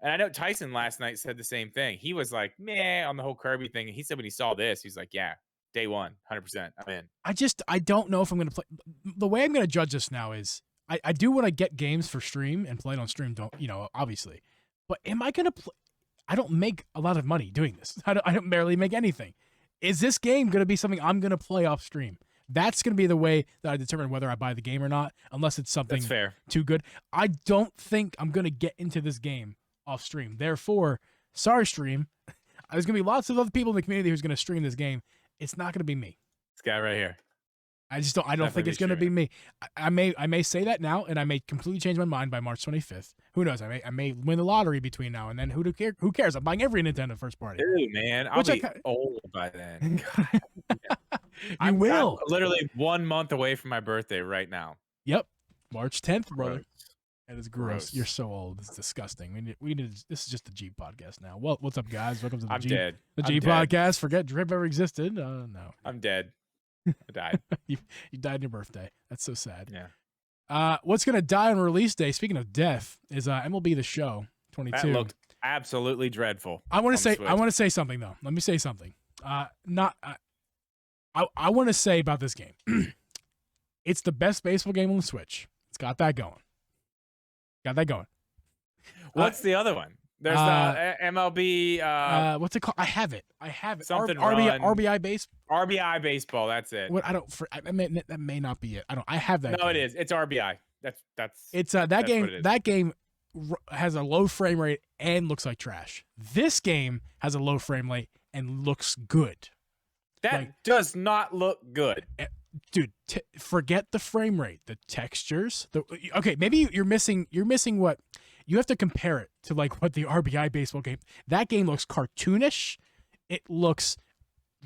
And I know Tyson last night said the same thing. He was like, meh, on the whole Kirby thing. And he said when he saw this, he's like, yeah. Day one, 100%. I'm in. I don't know if I'm going to play. The way I'm going to judge this now is I do want to get games for stream and play it on stream, obviously. But am I going to play? I don't make a lot of money doing this. I don't barely make anything. Is this game going to be something I'm going to play off stream? That's going to be the way that I determine whether I buy the game or not, unless it's something too good. I don't think I'm going to get into this game off stream. Therefore, sorry, stream. There's going to be lots of other people in the community who's going to stream this game. It's not going to be me. This guy right here. I don't think it's going to be me. I may say that now, and I may completely change my mind by March 25th. Who knows? I may win the lottery between now and then. Who cares? I'm buying every Nintendo first party. Dude, man, I'll be old by then. I'm literally 1 month away from my birthday right now. Yep, March 10th, brother. That is gross. You're so old. It's disgusting. We need. This is just the Geeb podcast now. Well, what's up, guys? Welcome to the Geeb podcast. Forget Drip ever existed. No, I'm dead. I died. you died on your birthday. That's so sad. Yeah. What's gonna die on release day? Speaking of death, is MLB The Show 22. That looked absolutely dreadful. I want to say something though. Let me say something. I want to say about this game. It's the best baseball game on the Switch. It's got that going. What's the other one? There's the MLB. What's it called? I have it. Something RBI base. RBI baseball. That's it. What that may not be it. I have that. No, it is. It's RBI. That's. It's that game. That game has a low frame rate and looks like trash. This game has a low frame rate and looks good. That does not look good. Dude, forget the frame rate, the textures. Okay, maybe you're missing what you have to compare it to, like what the RBI baseball game. That game looks cartoonish. It looks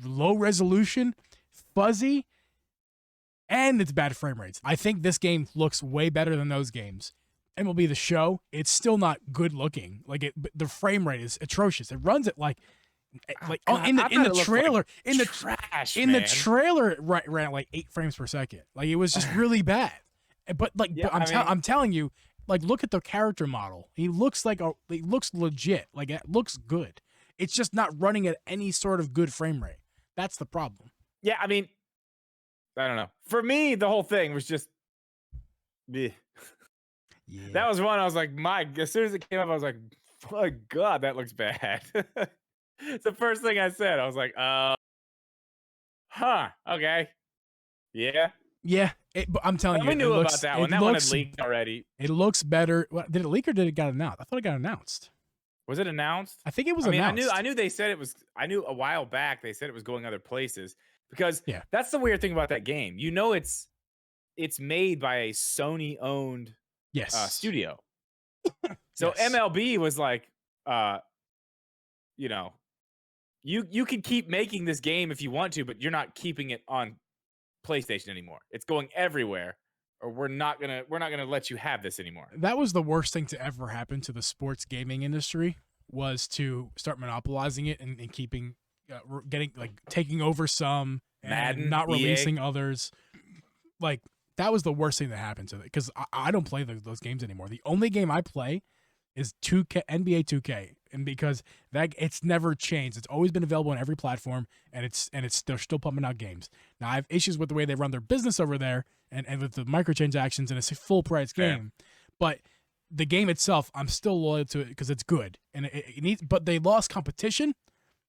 low resolution, fuzzy, and it's bad frame rates. I think this game looks way better than those games. MLB The Show, it's still not good looking. Like the frame rate is atrocious. It runs at like in the trailer the trailer it ran at like 8 frames per second. Like it was just really bad. But I'm telling you, like look at the character model. He looks legit. Like it looks good. It's just not running at any sort of good frame rate. That's the problem. Yeah, I mean, I don't know. For me, the whole thing was just, bleh. Yeah. That was one I was like, as soon as it came up, I was like, oh God, that looks bad. It's the first thing I said. I was like, okay. Yeah. Yeah, but I'm telling you, we knew about that one. That one had leaked already. It looks better. Did it leak or did it get announced? I thought it got announced. Was it announced? I think it was announced. I knew they said it was. I knew a while back they said it was going other places because that's the weird thing about that game. You know, it's made by a Sony-owned studio. So MLB was like, you know, you can keep making this game if you want to, but you're not keeping it on PlayStation anymore. It's going everywhere, or we're not gonna let you have this anymore. That was the worst thing to ever happen to the sports gaming industry, was to start monopolizing it and keeping taking over some and Madden, not releasing others. Like that was the worst thing that happened to it, because I don't play those games anymore. The only game I play is 2K, NBA 2K, and because it's never changed. It's always been available on every platform, and they're still pumping out games. Now I have issues with the way they run their business over there, and with the microtransactions, and it's a full price game. But the game itself, I'm still loyal to it because it's good, and it needs. But they lost competition,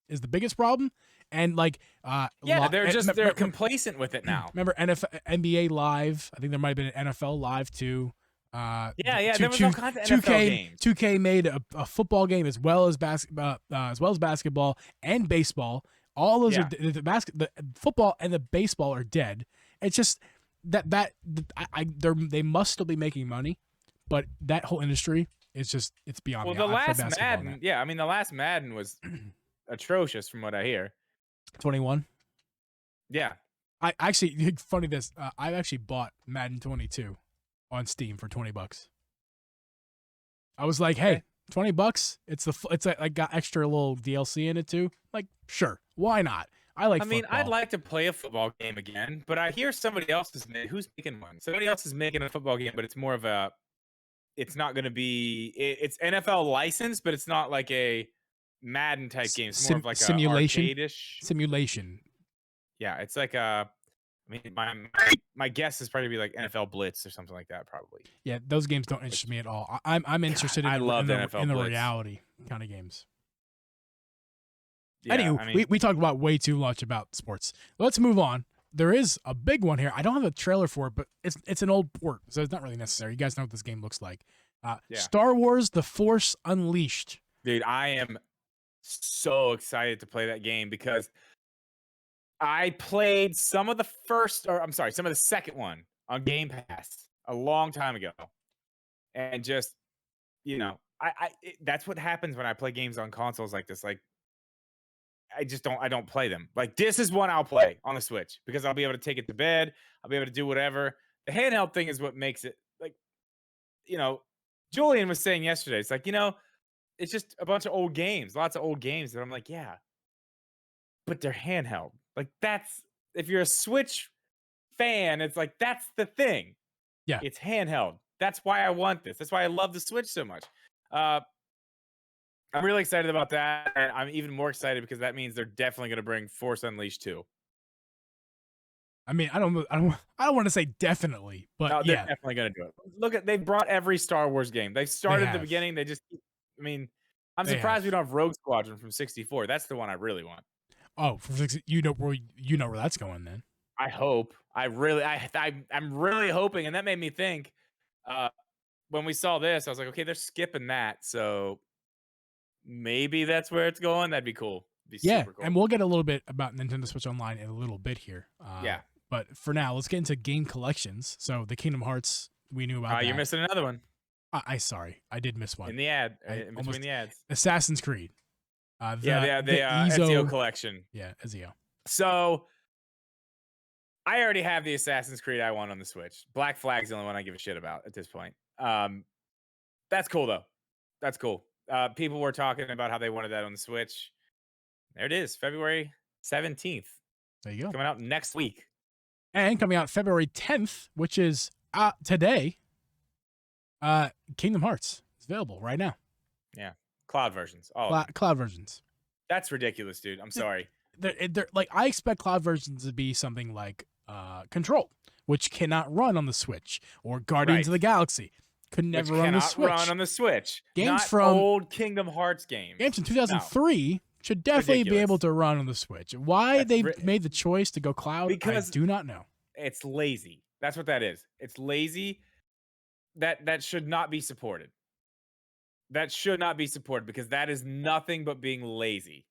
is the biggest problem, and they're complacent with it now. Remember NBA Live? I think there might have been an NFL Live too. There was all kinds of NFL games. 2K made a football game as well as basketball and baseball. All those are the football and the baseball are dead. It's just they must still be making money, but that whole industry is just it's beyond. Well, the last Madden, the last Madden was atrocious from what I hear. 21. Yeah, I actually funny this. I actually bought Madden 22 on Steam for $20. I was like, hey, $20. It's like got extra little DLC in it too. Like, sure, why not? Football. I'd like to play a football game again, but I hear somebody else who's making one. Somebody else is making a football game, but it's more of a. It's not going to be. It's NFL licensed, but it's not like a Madden type game. It's more of like simulation. Simulation. Yeah, it's like a. I mean, my guess is probably be like NFL Blitz or something like that, probably. Yeah, those games don't interest me at all. I'm interested in the reality kind of games. Yeah, anyway, we talked about way too much about sports. Let's move on. There is a big one here. I don't have a trailer for it, but it's an old port, so it's not really necessary. You guys know what this game looks like. Star Wars: The Force Unleashed. Dude, I am so excited to play that game because I played some of the second one on Game Pass a long time ago. And just, that's what happens when I play games on consoles like this. Like, I don't play them. Like, this is one I'll play on the Switch because I'll be able to take it to bed. I'll be able to do whatever. The handheld thing is what makes it, like, Julian was saying yesterday, it's like, it's just a bunch of old games, lots of old games that I'm like, yeah, but they're handheld. Like, that's, if you're a Switch fan, it's like, that's the thing. Yeah. It's handheld. That's why I want this. That's why I love the Switch so much. I'm really excited about that. And I'm even more excited because that means they're definitely going to bring Force Unleashed 2. I mean, I don't want to say definitely, but no, they're definitely going to do it. Look they brought every Star Wars game. They started at the beginning. They just, I'm surprised we don't have Rogue Squadron from 64. That's the one I really want. Oh, you know where that's going then. I hope. I'm really hoping, and that made me think. When we saw this, I was like, okay, they're skipping that, so maybe that's where it's going. That'd be cool. Super cool. And we'll get a little bit about Nintendo Switch Online in a little bit here. But for now, let's get into game collections. So the Kingdom Hearts, we knew about. You're missing another one. Sorry, I did miss one in the ad. In between the ads, Assassin's Creed. The Ezio collection. Yeah, Ezio. So I already have the Assassin's Creed I want on the Switch. Black Flag's the only one I give a shit about at this point. That's cool though. That's cool. People were talking about how they wanted that on the Switch. There it is, February 17th. There you go. Coming out next week. And coming out February 10th, which is today, Kingdom Hearts is available right now. Yeah. Cloud versions. Cloud versions. That's ridiculous, dude. I'm sorry. They're like, I expect cloud versions to be something like Control, which cannot run on the Switch, or Guardians of the Galaxy could never run on the Switch. Games Not from old Kingdom Hearts games. Games from 2003 should definitely be able to run on the Switch. Why they made the choice to go cloud, because I do not know. It's lazy. That's what that is. It's lazy. That should not be supported. That should not be supported, because that is nothing but being lazy.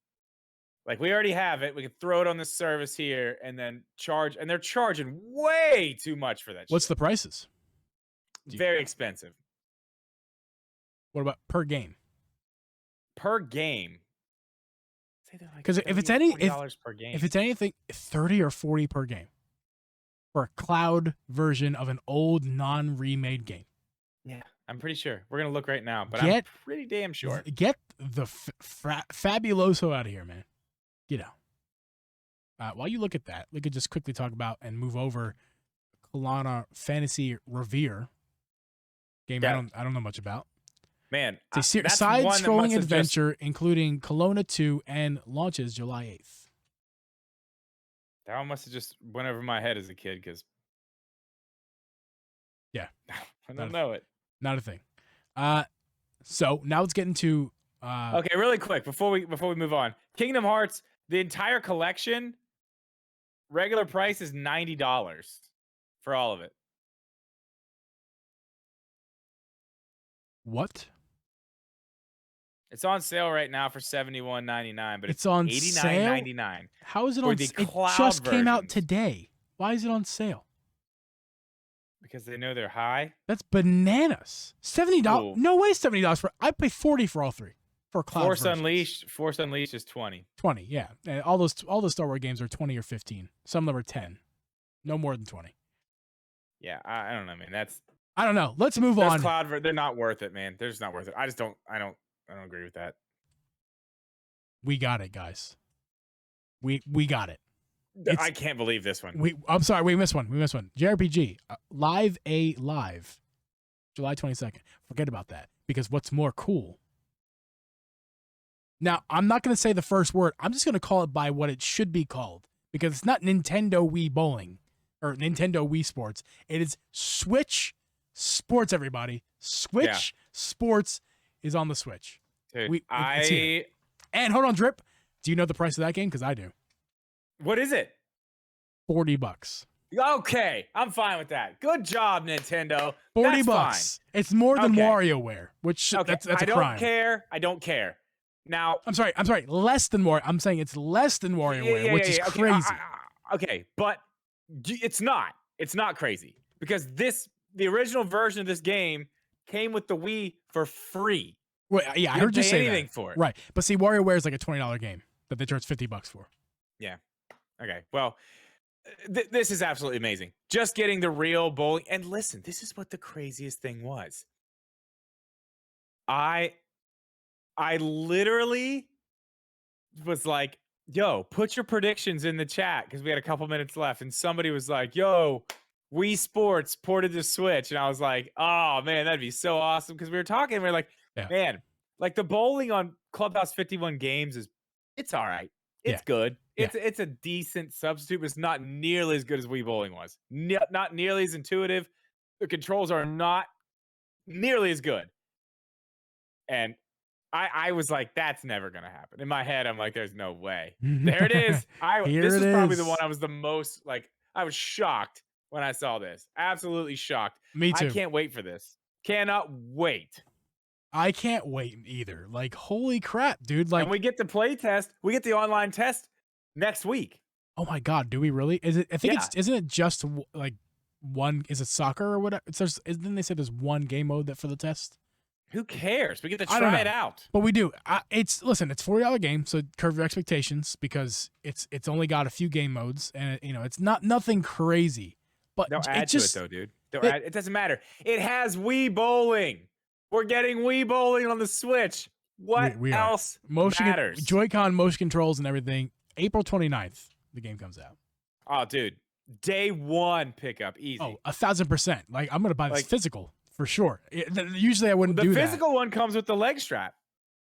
Like, we already have it. We can throw it on the service here and then charge. And they're charging way too much for that shit. What's the prices? Very expensive. What about per game? Per game. Because if it's anything, 30 or 40 per game for a cloud version of an old non-remade game. Yeah, I'm pretty sure. We're gonna look right now, but I'm pretty damn sure. Get the fabuloso out of here, man. Get out. While you look at that, we could just quickly talk about and move over Kelowna Fantasy Revere game. Yeah. I don't know much about. Man, it's a side-scrolling adventure including Kelowna 2 and launches July 8th. That one must have just went over my head as a kid, because I don't know it. Not a thing. So now let's get into okay, really quick before we move on. Kingdom Hearts, the entire collection, regular price is $90 for all of it. What? It's on sale right now for $71.99, but it's on $89.99. How is it on sale? It just came out today. Why is it on sale? Because they know they're high. That's bananas. $70? No way, $70 for. I pay $40 for all three for cloud Force versions. Unleashed is $20. 20, yeah. And all those Star Wars games are 20 or 15. Some of them are 10. No more than 20. Yeah, I don't know, man. I don't know. Let's move on. They're not worth it, man. They're just not worth it. I don't agree with that. We got it, guys. We got it. I can't believe this one. I'm sorry, we missed one. JRPG Live, July 22nd. Forget about that, because what's more cool? Now, I'm not going to say the first word. I'm just going to call it by what it should be called, because it's not Nintendo Wii Bowling or Nintendo Wii Sports. It is Switch Sports, everybody. Switch Sports is on the Switch. Dude, and hold on, Drip. Do you know the price of that game? Because I do. What is it? $40. Okay, I'm fine with that. Good job, Nintendo. $40. Fine. It's more than WarioWare, which that's a crime. I don't care. Now, I'm sorry. Less than Wario. I'm saying it's less than WarioWare, which is crazy. Okay, but it's not. It's not crazy, because the original version of this game came with the Wii for free. Well, yeah, I heard you say anything that. For it. Right, but see, WarioWare is like a $20 game that they charge $50 for. Yeah. Okay. Well, this is absolutely amazing. Just getting the real bowling. And listen, this is what the craziest thing was. I literally was like, yo, put your predictions in the chat, because we had a couple minutes left. And somebody was like, yo, Wii Sports ported to Switch. And I was like, oh, man, that'd be so awesome. Because we were talking, and we were like, man, like the bowling on Clubhouse 51 Games it's all right. It's good. It's a decent substitute, but it's not nearly as good as Wii Bowling was. Not nearly as intuitive. The controls are not nearly as good. And I was like, that's never going to happen. In my head, I'm like, there's no way. There it is. This is probably the one I was the most, like, I was shocked when I saw this. Absolutely shocked. Me too. I can't wait for this. Cannot wait. I can't wait either. Like, holy crap, dude. Like, and we get the play test. We get the online test next week. Oh my God, do we really? Isn't it just like one? Is it soccer or whatever? Didn't they say there's one game mode for the test? Who cares? We get to try it out. But we do. It's $40 game, so curve your expectations, because it's only got a few game modes, and it's nothing crazy. But they'll add to it though, dude. It doesn't matter. It has Wii Bowling. We're getting Wii bowling on the Switch. What we else motion matters? Joy-Con motion controls and everything. April 29th, the game comes out. Oh, dude. Day one pickup. Easy. Oh, 1,000%. Like, I'm going to buy this physical for sure. Usually I wouldn't do that. The physical one comes with the leg strap.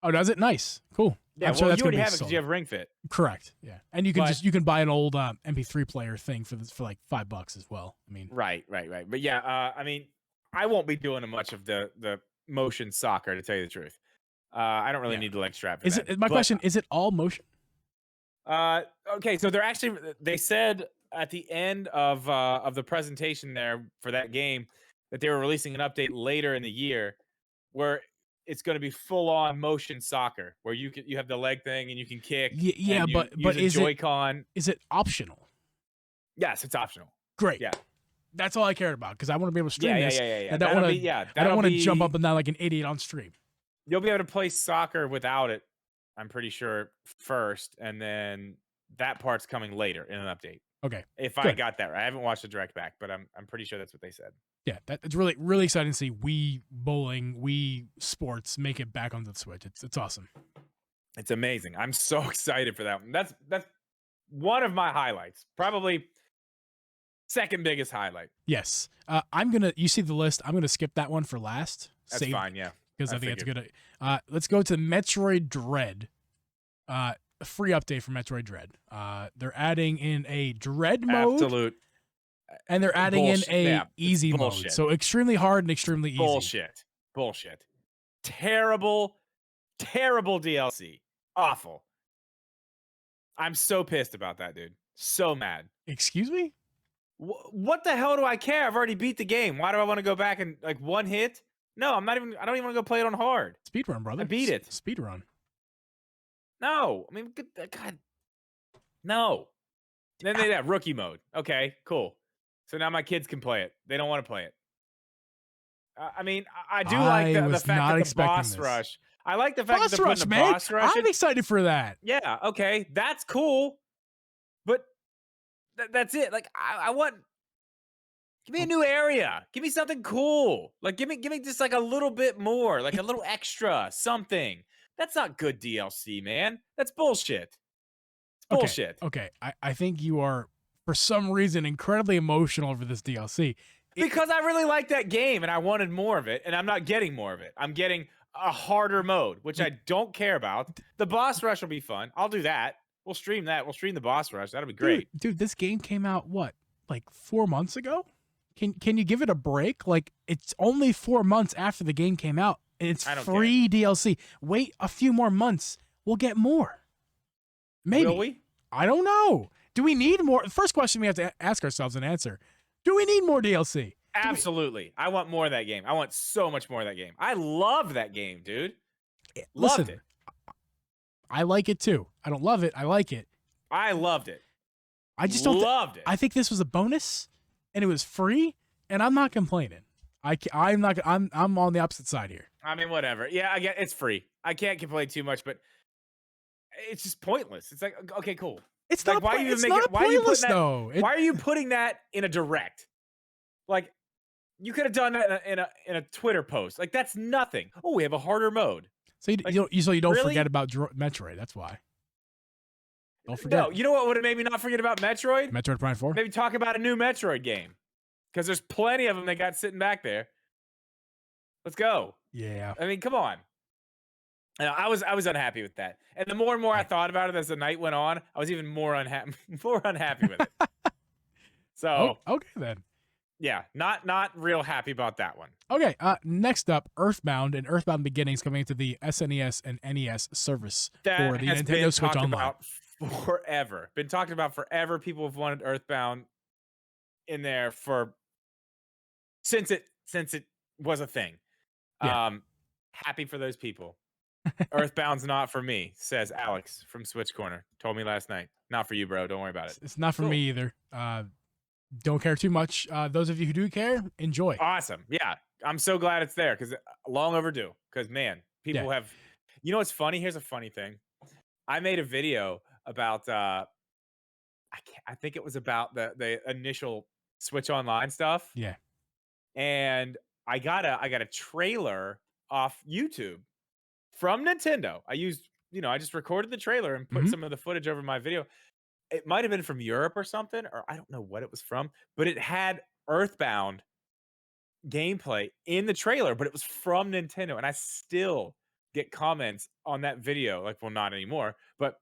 Oh, does it? Nice. Cool. Yeah, I'm sure that's you already gonna have it because you have Ring Fit. Correct. Yeah. And you can you can buy an old MP3 player thing for like $5 as well. I mean, right. But yeah, I mean, I won't be doing much of the motion soccer, to tell you the truth. I don't really need the leg strap for that. My question, is it all motion? Okay, so they said at the end of the presentation there for that game that they were releasing an update later in the year where it's going to be full on motion soccer, where you have the leg thing and you can kick. Yeah, but is Joy-Con. Is it optional? Yes, it's optional. Great. Yeah. That's all I cared about because I want to be able to stream this. Yeah. I don't want to jump up and down like an idiot on stream. You'll be able to play soccer without it, I'm pret's sure, first, and then that part's coming later in an update. Okay. If I got that right. I haven't watched the direct back, but I'm pretty sure that's what they said. Yeah, it's really, really exciting to see Wii bowling, Wii sports make it back onto the Switch. It's awesome. It's amazing. I'm so excited for that one. That's one of my highlights. Probably second biggest highlight. Yes. You see the list. I'm gonna skip that one for last. That's fine, yeah. Because I think it's good. Let's go to Metroid Dread. A free update for Metroid Dread. They're adding in a Dread mode. Absolute. And they're adding in a easy mode. So extremely hard and extremely easy. Bullshit. Terrible DLC. Awful. I'm so pissed about that, dude. So mad. Excuse me? What the hell do I care? I've already beat the game. Why do I want to go back and like one hit? No, I don't even want to go play it on hard. Speedrun, brother. I beat it. Speedrun. No. I mean, God. No. Then they have rookie mode. Okay, cool. So now my kids can play it. They don't want to play it. I mean, I do like the fact that the boss rush. I like the fact that they're putting the boss rush. I'm excited for that. Yeah, okay, that's cool. But that's it. Like, I want. Give me a new area. Give me something cool. Like, give me just like a little bit more, like a little extra something. That's not good DLC, man. That's bullshit. It's bullshit. Okay. I think you are, for some reason, incredibly emotional over this DLC. Because I really like that game and I wanted more of it, and I'm not getting more of it. I'm getting a harder mode, which I don't care about. The boss rush will be fun. I'll do that. We'll stream that. We'll stream the boss rush. That'll be great. Dude, this game came out, what, like 4 months ago? Can you give it a break? Like, it's only 4 months after the game came out, and it's free DLC. Wait a few more months. We'll get more. Maybe. Will we? I don't know. Do we need more? The first question we have to ask ourselves and answer. Do we need more DLC? Absolutely. I want more of that game. I want so much more of that game. I love that game, dude. Listen, loved it. I like it too. I don't love it. I like it. I loved it. I just don't loved it. I think this was a bonus, and it was free, and I'm not complaining. I'm on the opposite side here. I mean, whatever. Yeah, I get it's free. I can't complain too much, but it's just pointless. It's like, okay, cool. It's like, why are you putting that in a direct? Like, you could have done that in a Twitter post. Like, that's nothing. Oh, we have a harder mode. So you don't forget about Metroid. That's why. Don't forget. No, you know what would have made me not forget about Metroid? Metroid Prime 4? Maybe talk about a new Metroid game. Because there's plenty of them that got sitting back there. Let's go. Yeah. I mean, come on. I was unhappy with that. And the more and more I thought about it as the night went on, I was even more unhappy with it. So okay then. Yeah, not real happy about that one. Okay, next up, Earthbound and Earthbound Beginnings coming into the SNES and NES service for the Nintendo Switch Online. Forever. Been talked about forever. People have wanted Earthbound in there since it was a thing. Yeah. Happy for those people. Earthbound's not for me, says Alex from Switch Corner. Told me last night. Not for you, bro. Don't worry about it. It's not for me either. Don't care too much. Those of you who do care, enjoy. Awesome. Yeah. I'm so glad it's there because long overdue. Because, man, people have... You know what's funny? Here's a funny thing. I made a video about... I think it was about the initial Switch Online stuff. Yeah. And I got a trailer off YouTube from Nintendo. I used, I just recorded the trailer and put some of the footage over my video. It might have been from Europe or something, or I don't know what it was from, but it had Earthbound gameplay in the trailer, but it was from Nintendo. And I still get comments on that video, like, well, not anymore, but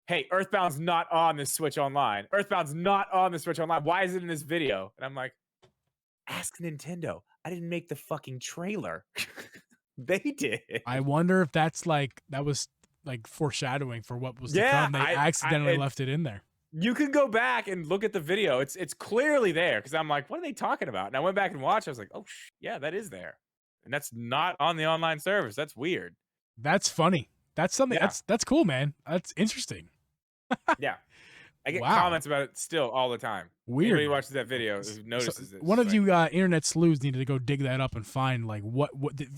hey, Earthbound's not on the Switch Online. Earthbound's not on the Switch Online. Why is it in this video? And I'm like, ask Nintendo. I didn't make the fucking trailer. They did. I wonder if that was like foreshadowing for what was to come. They accidentally left it in there. You can go back and look at the video. It's clearly there, because I'm like, what are they talking about? And I went back and watched. I was like, oh, yeah, that is there. And that's not on the online service. That's weird. That's funny. That's something. Yeah. That's cool, man. That's interesting. Yeah. I get comments about it still all the time. Weird. Anybody who watches that video notices it. One of you internet sleuths needed to go dig that up and find like what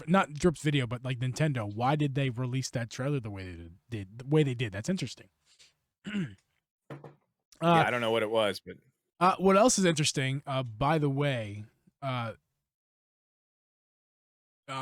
not Drip's video, but like Nintendo. Why did they release that trailer the way they did? That's interesting. I don't know what it was, but what else is interesting? By the way,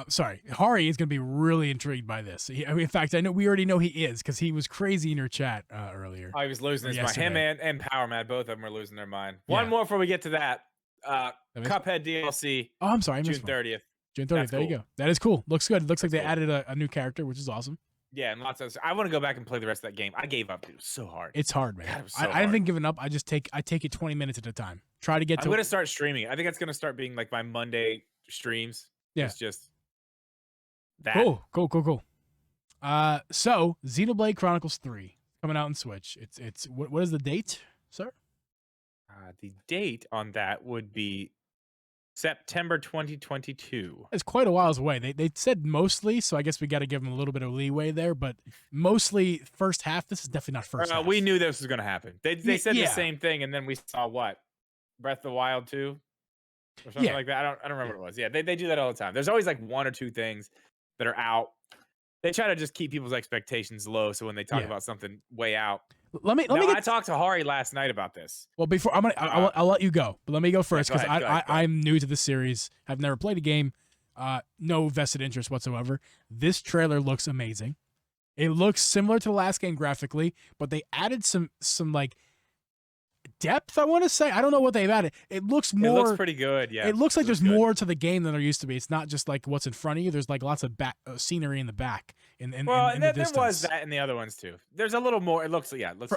sorry, Hari is going to be really intrigued by this. In fact, we already know he is, because he was crazy in your chat earlier. Oh, he was losing his mind. Him and Power Mad, both of them were losing their mind. One more before we get to that. Cuphead DLC. Oh, I'm sorry. June 30th. June 30th. There you go. That is cool. Looks good. Looks like they added a new character, which is awesome. Yeah, and lots of. I want to go back and play the rest of that game. I gave up, dude. It was so hard. It's hard, man. God, it was so hard. I haven't given up. I take it 20 minutes at a time. Try to get to. I'm gonna start streaming. I think that's gonna start being like my Monday streams. Yeah. It's just that. Cool. So Xenoblade Chronicles 3 coming out on Switch. It's what is the date, sir? The date on that would be September 2022. It's quite a whiles away. They said mostly, so I guess we got to give them a little bit of leeway there, but mostly first half. This is definitely not first half. We knew this was going to happen. They said the same thing, and then we saw what? Breath of the Wild 2? Or something like that. I don't remember what it was. Yeah, they do that all the time. There's always like one or two things that are out. They try to just keep people's expectations low, so when they talk about something way out. I talked to Hari last night about this. Well, before I'll let you go, but let me go first, because I'm new to the series. I've never played a game, no vested interest whatsoever. This trailer looks amazing. It looks similar to the last game graphically, but they added some like depth, I want to say. I don't know what they've added. It looks pretty good. Yeah, it looks like there's more to the game than there used to be. It's not just like what's in front of you. There's like lots of scenery in the back. In the there distance. was that in the other ones too. There's a little more. It looks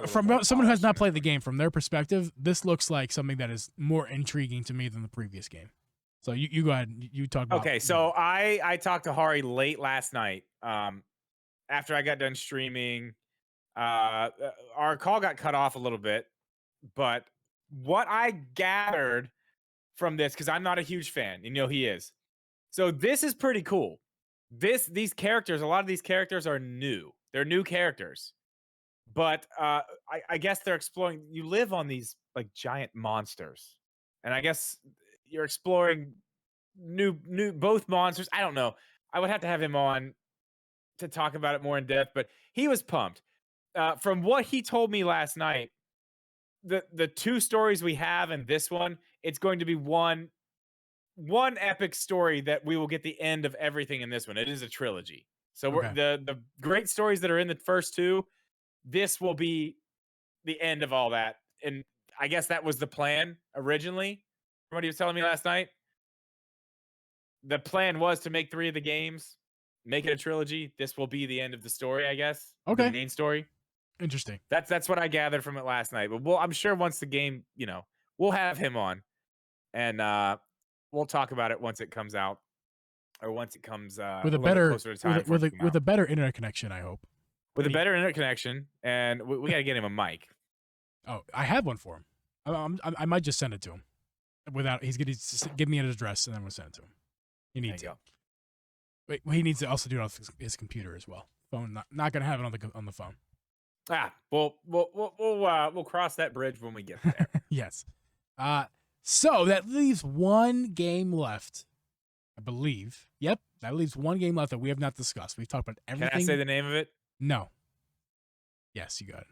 from someone who has not played the game, from their perspective, this looks like something that is more intriguing to me than the previous game. So you go ahead. You talk about. Okay, so I talked to Hari late last night. After I got done streaming, our call got cut off a little bit. But what I gathered from this, because I'm not a huge fan, he is. So this is pretty cool. These characters, a lot of these characters are new. They're new characters. But I guess they're exploring. You live on these like giant monsters. And I guess you're exploring new both monsters. I don't know. I would have to have him on to talk about it more in depth, but he was pumped. From what he told me last night, the two stories we have in this one, it's going to be one epic story that we will get the end of everything in this one. It is a trilogy. So the great stories that are in the first two, this will be the end of all that. And I guess that was the plan originally, from what he was telling me last night. The plan was to make 3 of the games, make it a trilogy. This will be the end of the story, I guess. Okay. The main story. Interesting. That's what I gathered from it last night. But I'm sure once the game, we'll have him on, and we'll talk about it once it comes out, or once it comes with a better internet connection, I hope. With a better internet connection, and we got to get him a mic. Oh, I have one for him. I might just send it to him. He's gonna give me an address, and then we'll send it to him. He needs to. Wait, he needs to also do it on his computer as well. Phone, not gonna have it on the phone. We'll cross that bridge when we get there. Yes. So that leaves one game left, I believe. Yep, that leaves one game left that we have not discussed. We've talked about everything. Can I say the name of it? No. Yes, you got it.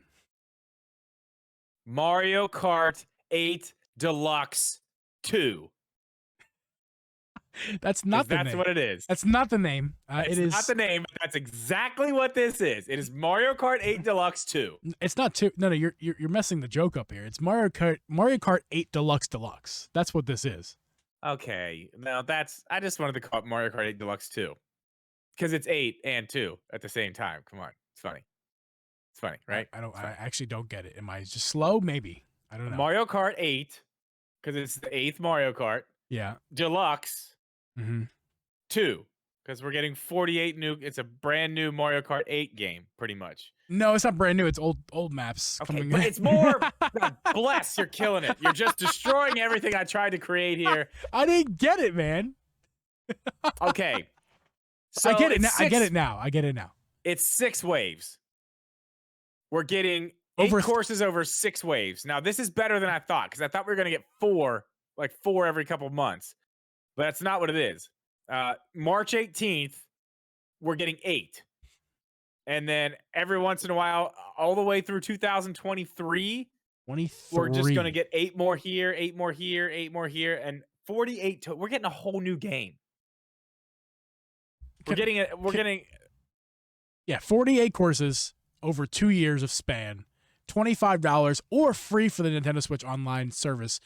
Mario Kart 8 Deluxe 2. That's not the name. That's what it is. That's not the name. It is not the name. But that's exactly what this is. It is Mario Kart 8 Deluxe 2. It's not 2. No, you're messing the joke up here. It's Mario Kart 8 Deluxe Deluxe. That's what this is. Okay. No, I just wanted to call it Mario Kart 8 Deluxe 2. Because it's 8 and 2 at the same time. Come on. It's funny. It's funny, right? I actually don't get it. Am I just slow? Maybe. I don't know. Mario Kart 8, because it's the 8th Mario Kart. Yeah. Deluxe 2, because we're getting 48 new. It's a brand new Mario Kart 8 game, pretty much. No, it's not brand new. It's old maps. Okay, but it's more. God bless, you're killing it. You're just destroying everything I tried to create here. I didn't get it, man. Okay, so I get it. I get it now. I get it now. It's 6 waves. We're getting 8 courses over 6 waves. Now, this is better than I thought, because I thought we were going to get 4 every couple of months. But that's not what it is. March 18th, we're getting 8. And then every once in a while, all the way through 2023, we're just going to get 8 more here, 8 more here, 8 more here, and 48. We're getting a whole new game. We're getting 48 courses over 2 years of span, $25 or free for the Nintendo Switch Online service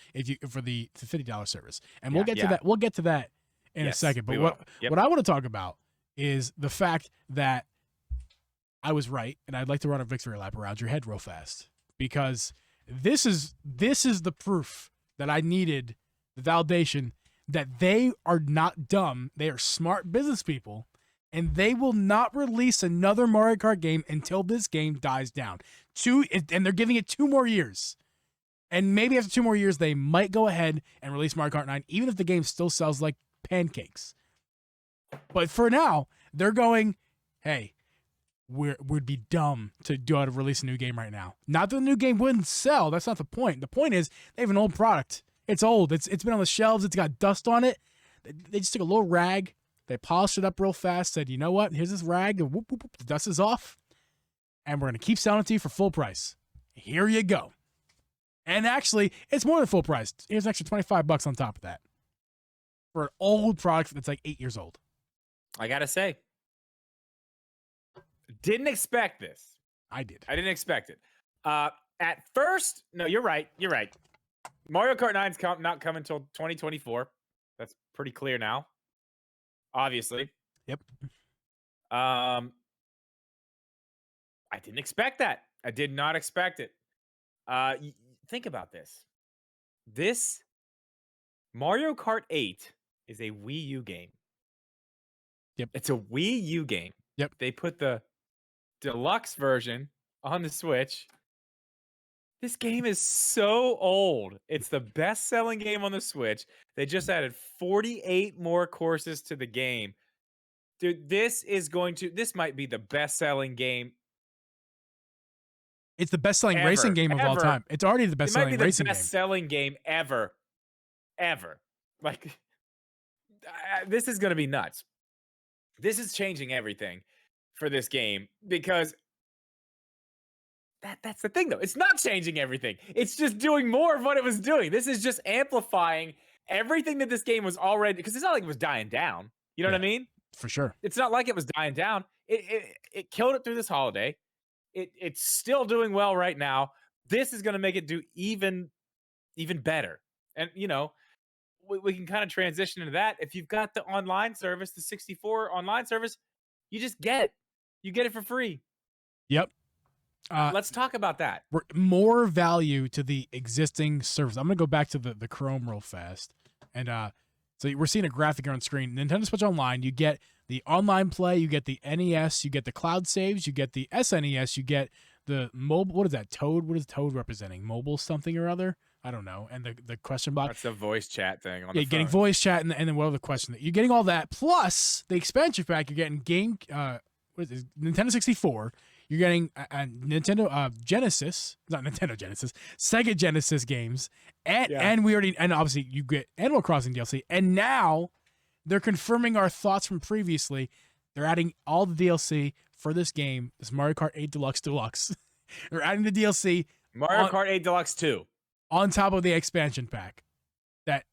for the $50 service. And we'll get to that. We'll get to that in a second. But what I want to talk about is the fact that I was right, and I'd like to run a victory lap around your head real fast, because this is the proof that I needed, the validation that they are not dumb. They are smart business people. And they will not release another Mario Kart game until this game dies down. And they're giving it 2 more years. And maybe after 2 more years, they might go ahead and release Mario Kart 9, even if the game still sells like pancakes. But for now, they're going, hey, we'd be dumb to go out and release a new game right now. Not that the new game wouldn't sell. That's not the point. The point is they have an old product. It's old. It's been on the shelves. It's got dust on it. They just took a little rag. They polished it up real fast, said, you know what? Here's this rag. And whoop, whoop, whoop, the dust is off. And we're going to keep selling it to you for full price. Here you go. And actually, it's more than full price. Here's an extra $25 on top of that. For an old product that's like 8 years old. I got to say, didn't expect this. I did. I didn't expect it. At first, no, you're right. You're right. Mario Kart 9's not coming until 2024. That's pretty clear now. Obviously. Yep. I didn't expect that. I did not expect it. Think about this. This Mario Kart 8 is a Wii U game. Yep. It's a Wii U game. Yep. They put the deluxe version on the Switch. This game is so old. It's the best-selling game on the Switch. They just added 48 more courses to the game. Dude, this might be the best-selling game. It's the best-selling racing game of all time. It's already the best-selling racing game. It might be the best-selling game ever. Like, this is going to be nuts. This is changing everything for this game, because that's the thing, though. It's not changing everything. It's just doing more of what it was doing. This is just amplifying everything that this game was already, because it's not like it was dying down. You know what I mean? For sure. It's not like it was dying down. It killed it through this holiday. It's still doing well right now. This is going to make it do even better. And, you know, we can kind of transition into that. If you've got the online service, the 64 online service, you just get it. You get it for free. Yep. Let's talk about that. More value to the existing service. I'm going to go back to the Chrome real fast. And so we're seeing a graphic here on screen. Nintendo Switch Online, you get the online play, you get the NES, you get the cloud saves, you get the SNES, you get the mobile. What is that? Toad? What is Toad representing? Mobile something or other? I don't know. And the question box. That's the voice chat thing on the phone. Getting voice chat and then what other question? You're getting all that. Plus the expansion pack, you're getting what is this? Nintendo 64. You're getting a Nintendo Genesis, not Nintendo Genesis, Sega Genesis games, and obviously you get Animal Crossing DLC, and now they're confirming our thoughts from previously. They're adding all the DLC for this game, this Mario Kart 8 Deluxe. They're adding the DLC, Mario Kart 8 Deluxe 2, on top of the expansion pack.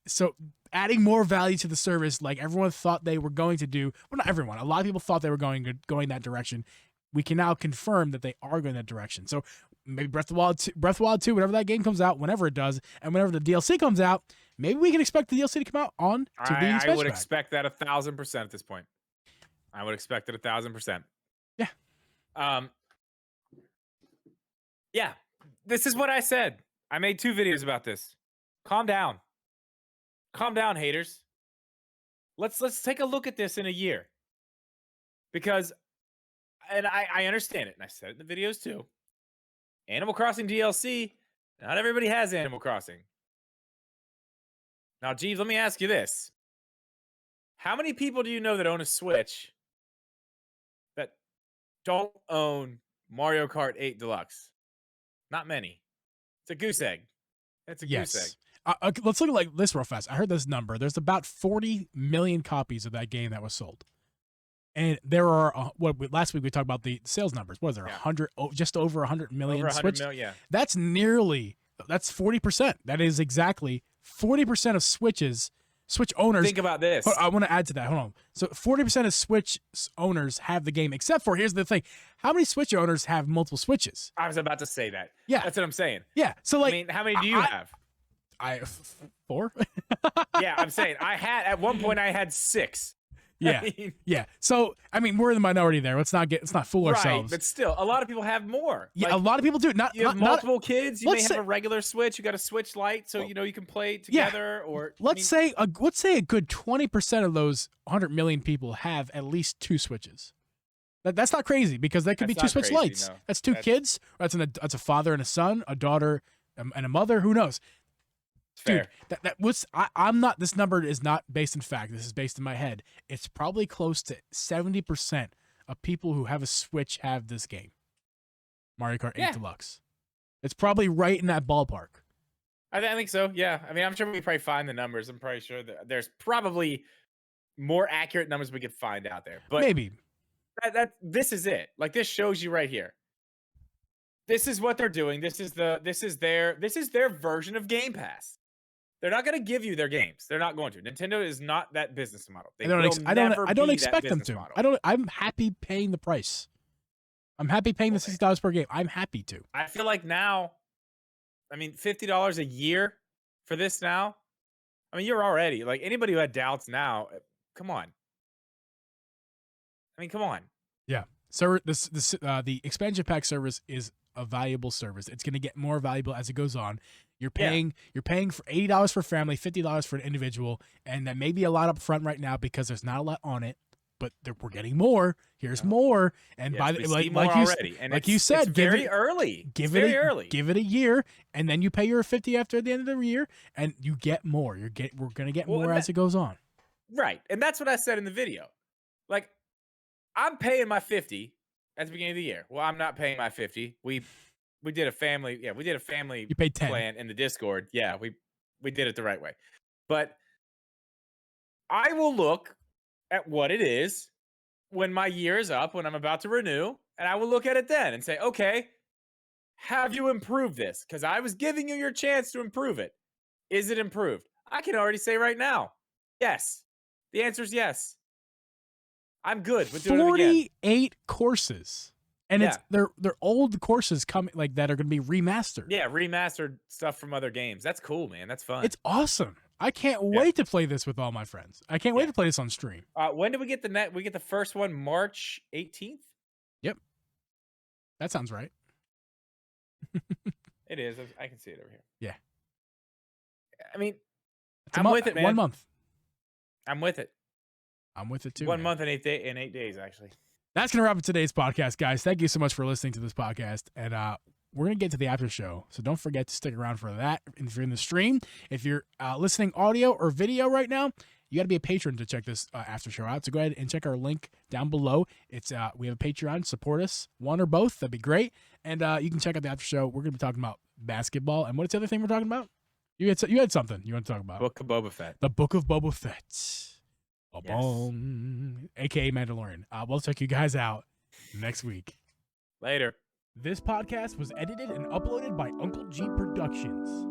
So adding more value to the service, like everyone thought they were going to do. Well, not everyone. A lot of people thought they were going that direction. We can now confirm that they are going that direction. So maybe Breath of the Wild 2, whenever that game comes out, whenever it does, and whenever the DLC comes out, maybe we can expect the DLC to come out on to the expansion I would pack. expect that 1,000% at this point. I would expect it 1,000%. Yeah. Yeah. This is what I said. I made 2 videos about this. Calm down. Calm down, haters. Let's take a look at this in a year. Because, and I understand it, and I said it in the videos too. Animal Crossing DLC, not everybody has Animal Crossing. Now, Jeeves, let me ask you this. How many people do you know that own a Switch that don't own Mario Kart 8 Deluxe? Not many. It's a goose egg. It's a goose egg. Let's look at like this real fast. I heard this number. There's about 40 million copies of that game that was sold. And there are last week we talked about the sales numbers. What is there? 100, just over 100 million. Over 100 Switch. million, yeah. That's 40%. That is exactly 40% of Switch owners. Think about this. I want to add to that. Hold on. So 40% of Switch owners have the game, except for, here's the thing. How many Switch owners have multiple Switches? I was about to say that. Yeah. That's what I'm saying. Yeah. So like, I mean, how many do you have? 4. Yeah, I'm saying at one point I had 6. Yeah. Yeah. So, I mean, we're in the minority there. Let's not fool ourselves. But still, a lot of people have more. Yeah, like, a lot of people do. You have multiple kids. You may have a regular Switch. You got a Switch Lite, so you can play together. Yeah. Or let's say a good 20% of those 100 million people have at least 2 Switches. That's not crazy, because that could be 2 Switch Lites. No. That's 2 kids. That's a father and a son, a daughter and a mother. Who knows? Fair. Dude, I'm not. This number is not based in fact. This is based in my head. It's probably close to 70% of people who have a Switch have this game, Mario Kart 8 Deluxe. It's probably right in that ballpark. I think so. Yeah. I mean, I'm sure we probably find the numbers. I'm probably sure that there's probably more accurate numbers we could find out there. But maybe this is it. Like, this shows you right here. This is what they're doing. This is their version of Game Pass. They're not going to give you their games. They're not going to. Nintendo is not that business model. I don't expect them to. Model. I'm happy paying the price. I'm happy paying the $60 per game. I'm happy to. I feel like now, I mean, $50 a year for this now. I mean, you're already like, anybody who had doubts now. Come on. I mean, come on. Yeah. So the expansion pack service is a valuable service. It's going to get more valuable as it goes on. You're paying for $80 for family, $50 for an individual, and that may be a lot up front right now because there's not a lot on it. But we're getting more. Here's more, and by the like you said, give it early. Give it a year, and then you pay your $50 after the end of the year, and you get more. We're gonna get more as it goes on. Right, and that's what I said in the video. Like, I'm paying my $50 at the beginning of the year. Well, I'm not paying my $50. We did a family. Yeah, we did a family. You paid $10 plan in the Discord. Yeah, we did it the right way. But I will look at what it is when my year is up, when I'm about to renew, and I will look at it then and say, okay, have you improved this? Because I was giving you your chance to improve it. Is it improved? I can already say right now, yes. The answer is yes. I'm good with doing it again. 48 courses. And they're old courses coming that are going to be remastered. Yeah, remastered stuff from other games. That's cool, man. That's fun. It's awesome. I can't wait to play this with all my friends. I can't wait to play this on stream. When do we get we get the first one? March 18th? Yep. That sounds right. It is. I can see it over here. Yeah. I mean, I'm with it, man. 1 month. I'm with it. I'm with it too. 1 month and 8 days, actually. That's going to wrap up today's podcast, guys. Thank you so much for listening to this podcast. And we're going to get to the after show. So don't forget to stick around for that. If you're in the stream, if you're listening audio or video right now, you got to be a patron to check this after show out. So go ahead and check our link down below. It's we have a Patreon. Support us, one or both. That'd be great. And you can check out the after show. We're going to be talking about basketball. And what's the other thing we're talking about? You had something you want to talk about. Book of Boba Fett. The Book of Boba Fett. Yes. AKA Mandalorian. We'll check you guys out next week. Later. This podcast was edited and uploaded by Uncle Geeb Productions.